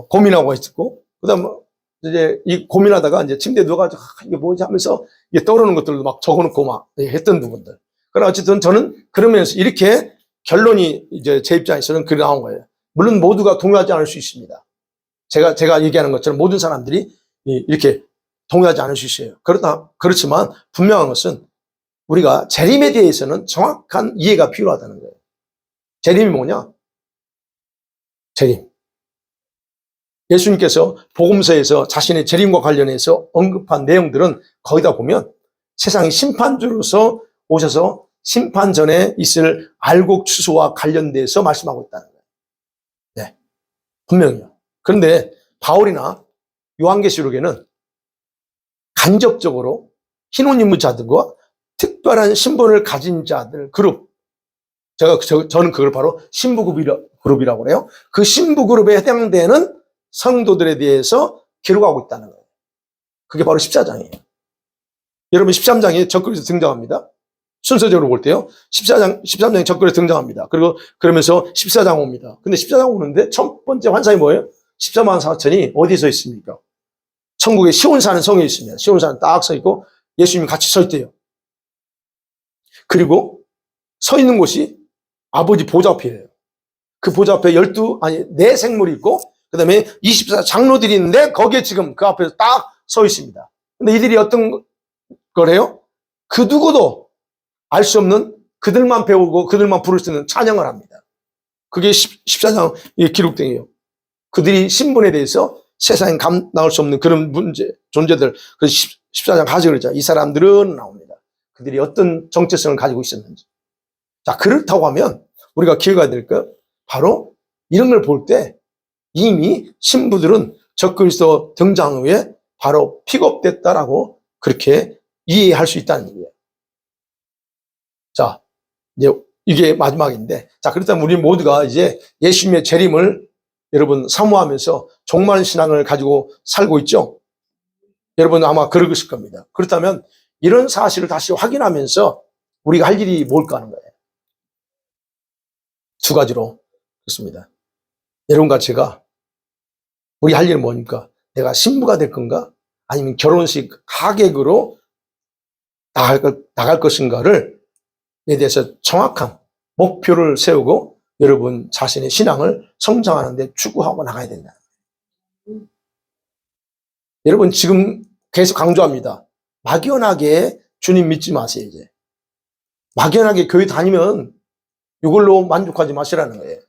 Speaker 1: 고민하고 있었고, 그다음 이제 이 고민하다가 이제 침대에 누워가지고 이게 뭐지 하면서 이게 떠오르는 것들도 막 적어놓고 막 했던 부분들. 그러나 어쨌든 저는 그러면서 이렇게 결론이 이제 제 입장에서는 그렇게 나온 거예요. 물론 모두가 동의하지 않을 수 있습니다. 제가 얘기하는 것처럼 모든 사람들이 이렇게 동의하지 않을 수 있어요. 그렇지만 분명한 것은 우리가 재림에 대해서는 정확한 이해가 필요하다는 거예요. 재림이 뭐냐? 재림. 예수님께서 복음서에서 자신의 재림과 관련해서 언급한 내용들은 거의 다 보면 세상의 심판주로서 오셔서 심판 전에 있을 알곡 추수와 관련돼서 말씀하고 있다는 거예요. 네, 분명히요. 그런데 바울이나 요한계시록에는 간접적으로 흰옷 입은 자들과 특별한 신분을 가진 자들 그룹, 저는 그걸 바로 신부 그룹이라고 해요. 그 신부 그룹에 해당되는 성도들에 대해서 기록하고 있다는 거예요. 그게 바로 14장이에요. 여러분 13장에 적그리스도 등장합니다. 순서적으로 볼 때요. 13장에 적그리 등장합니다. 그리고 그러면서 14장 옵니다. 근데 14장 오는데 첫 번째 환상이 뭐예요? 14만 4천이 어디서 있습니까? 천국의 시온사는 성에 있습니다. 시온사는 딱 서 있고 예수님이 같이 서 있대요. 그리고 서 있는 곳이 아버지 보좌 앞이에요. 그 보좌 앞에 4 생물이 있고 그 다음에 24 장로들이 있는데 거기에 지금 그 앞에서 딱 서 있습니다. 근데 이들이 어떤 거래요? 그 누구도 알 수 없는 그들만 배우고 그들만 부를 수 있는 찬양을 합니다. 그게 14장에 기록되어요. 그들이 신분에 대해서 세상에 나올 수 없는 그런 존재들, 그 14장 가지고 있잖아요. 이 사람들은 나옵니다. 그들이 어떤 정체성을 가지고 있었는지. 자, 그렇다고 하면 우리가 기회가 될 거, 바로 이런 걸 볼 때 이미 신부들은 적그리스도 등장 후에 바로 픽업됐다라고 그렇게 이해할 수 있다는 얘기예요. 자, 이제 이게 마지막인데, 자, 그렇다면 우리 모두가 이제 예수님의 재림을 여러분 사모하면서 종말 신앙을 가지고 살고 있죠? 여러분 아마 그러실 겁니다. 그렇다면 이런 사실을 다시 확인하면서 우리가 할 일이 뭘까 하는 거예요. 2가지로 그렇습니다. 여러분과 제가 우리 할 일은 뭐니까? 내가 신부가 될 건가? 아니면 결혼식 하객으로 나갈 것인가를 에 대해서 정확한 목표를 세우고 여러분 자신의 신앙을 성장하는 데 추구하고 나가야 된다. 여러분 지금 계속 강조합니다. 막연하게 주님 믿지 마세요. 이제 막연하게 교회 다니면 이걸로 만족하지 마시라는 거예요.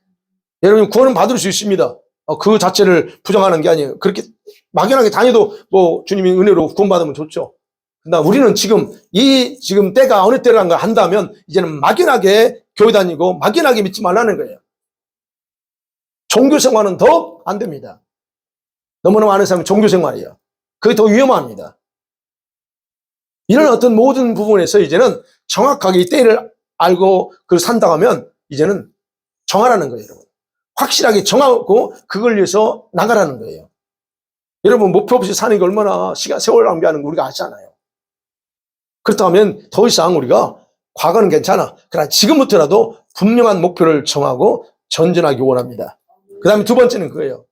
Speaker 1: 여러분 구원은 받을 수 있습니다. 그 자체를 부정하는 게 아니에요. 그렇게 막연하게 다녀도 뭐 주님이 은혜로 구원받으면 좋죠. 그러나 우리는 지금 때가 어느 때란가 한다면 이제는 막연하게 교회 다니고 막연하게 믿지 말라는 거예요. 종교생활은 더 안 됩니다. 너무나 많은 사람이 종교생활이에요. 그게 더 위험합니다. 이런 어떤 모든 부분에서 이제는 정확하게 이 때를 알고 그걸 산다고 하면 이제는 정하라는 거예요, 여러분. 확실하게 정하고 그걸 위해서 나가라는 거예요. 여러분 목표 없이 사는 게 얼마나 세월 낭비하는 거 우리가 아시잖아요. 그렇다면 더 이상 우리가 과거는 괜찮아. 그러나 지금부터라도 분명한 목표를 정하고 전진하기 원합니다. 그 다음에 2번째는 그거예요.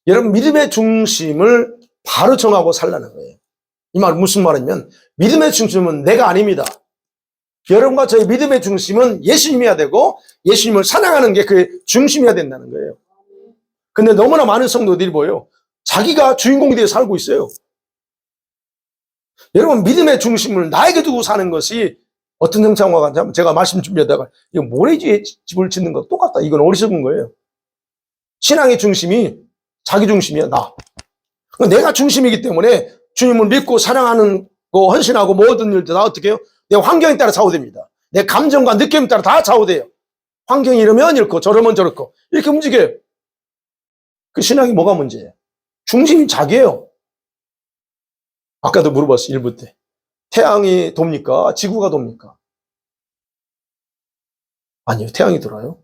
Speaker 1: 여러분 믿음의 중심을 바로 정하고 살라는 거예요. 이 말 무슨 말이냐면 믿음의 중심은 내가 아닙니다. 여러분과 저의 믿음의 중심은 예수님이어야 되고 예수님을 사랑하는 게 그 중심이어야 된다는 거예요. 근데 너무나 많은 성도들이 뭐예요? 자기가 주인공이 되어 살고 있어요. 여러분 믿음의 중심을 나에게 두고 사는 것이 어떤 형상과 같냐면 제가 말씀 준비하다가 이거 모래지에 집을 짓는 거 똑같다. 이건 어리석은 거예요. 신앙의 중심이 자기 중심이야. 내가 중심이기 때문에 주님을 믿고 사랑하는 거 헌신하고 모든 일들 다 어떻게 해요? 내 환경에 따라 좌우됩니다. 내 감정과 느낌에 따라 다 좌우돼요. 환경이 이러면 이렇고 저러면 저렇고 이렇게 움직여요. 그 신앙이 뭐가 문제예요? 중심이 자기예요. 아까도 물어봤어요. 1부 때. 태양이 돕니까? 지구가 돕니까? 아니요. 태양이 돌아요.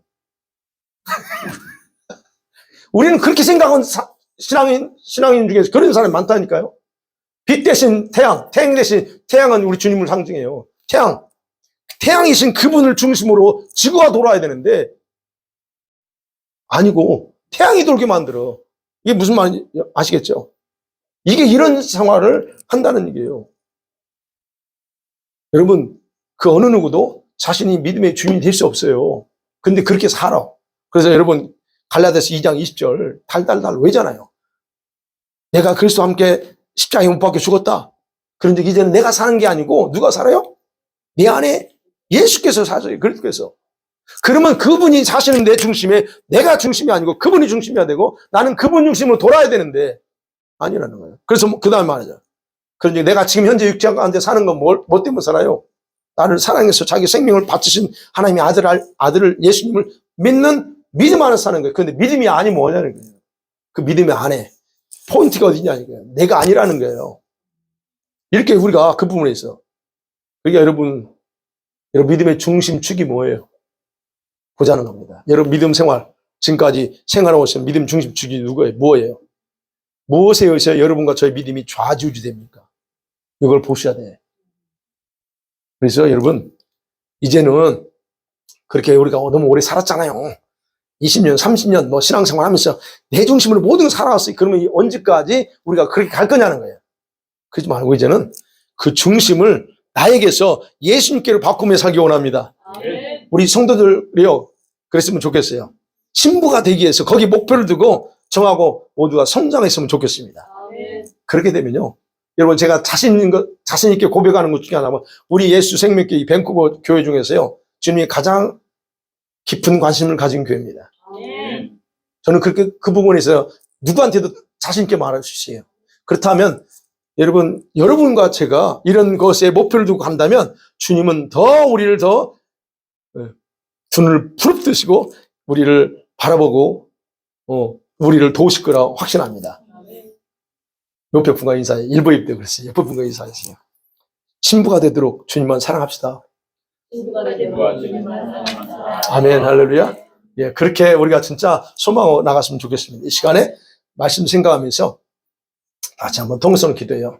Speaker 1: 우리는 그렇게 생각하는 신앙인 중에서 그런 사람이 많다니까요. 빛 대신 태양 대신 태양은 우리 주님을 상징해요. 태양이신 그분을 중심으로 지구가 돌아야 되는데 아니고 태양이 돌게 만들어. 이게 무슨 말인지 아시겠죠? 이게 이런 생활을 한다는 얘기예요. 여러분 그 어느 누구도 자신이 믿음의 주인이 될 수 없어요. 근데 그렇게 살아. 그래서 여러분 갈라디아서 2장 20절 달달달 외잖아요. 내가 그리스도와 함께 십자가에 못 박혀 죽었다. 그런데 이제는 내가 사는 게 아니고 누가 살아요? 내 안에 예수께서 사셔요. 그래서 그러면 그분이 사시는 내 중심에 내가 중심이 아니고 그분이 중심이어야 되고 나는 그분 중심으로 돌아야 되는데 아니라는 거예요. 그래서 그 다음에 말하죠. 그런데 내가 지금 현재 육체 가운데 사는 건 뭐 때문에 살아요? 나를 사랑해서 자기 생명을 바치신 하나님의 아들을 예수님을 믿는 믿음 안에 사는 거예요. 그런데 믿음이 아니 뭐냐는 거예요. 그 믿음의 안에 포인트가 어디냐는 거예요. 내가 아니라는 거예요. 이렇게 우리가 그 부분에 있어. 그러니까 여러분 믿음의 중심축이 뭐예요? 보자는 겁니다. 여러분 믿음 생활 지금까지 생활하고서 믿음 중심축이 누구예요? 뭐예요? 무엇에 의해서 여러분과 저의 믿음이 좌지우지 됩니까? 이걸 보셔야 돼. 그래서 여러분 이제는 그렇게 우리가 너무 오래 살았잖아요. 20년, 30년 뭐 신앙생활 하면서 내 중심으로 모든 걸 살아왔어요. 그러면 언제까지 우리가 그렇게 갈 거냐는 거예요. 그러지 말고 이제는 그 중심을 나에게서 예수님께로 바꾸며 살기 원합니다. 우리 성도들이요, 그랬으면 좋겠어요. 신부가 되기 위해서 거기 목표를 두고 정하고 모두가 성장했으면 좋겠습니다. 그렇게 되면요, 여러분, 제가 자신 있게 고백하는 것 중에 하나는 우리 예수 생명교회 이 밴쿠버 교회 중에서요, 주님이 가장 깊은 관심을 가진 교회입니다. 저는 그렇게 그 부분에서 누구한테도 자신 있게 말할 수 있어요. 그렇다면 여러분과 제가 이런 것에 목표를 두고 간다면 주님은 더 우리를 더 두 눈을 부릅뜨시고 우리를 바라보고 우리를 도우실 거라 확신합니다. 옆에 분과 인사해. 일부 입대 그랬어요. 옆에 분과 인사했어요. 신부가 되도록 주님만 사랑합시다. 아멘, 할렐루야. 예, 그렇게 우리가 진짜 소망하고 나갔으면 좋겠습니다. 이 시간에 말씀 생각하면서 다시 한번 통성 기도해요.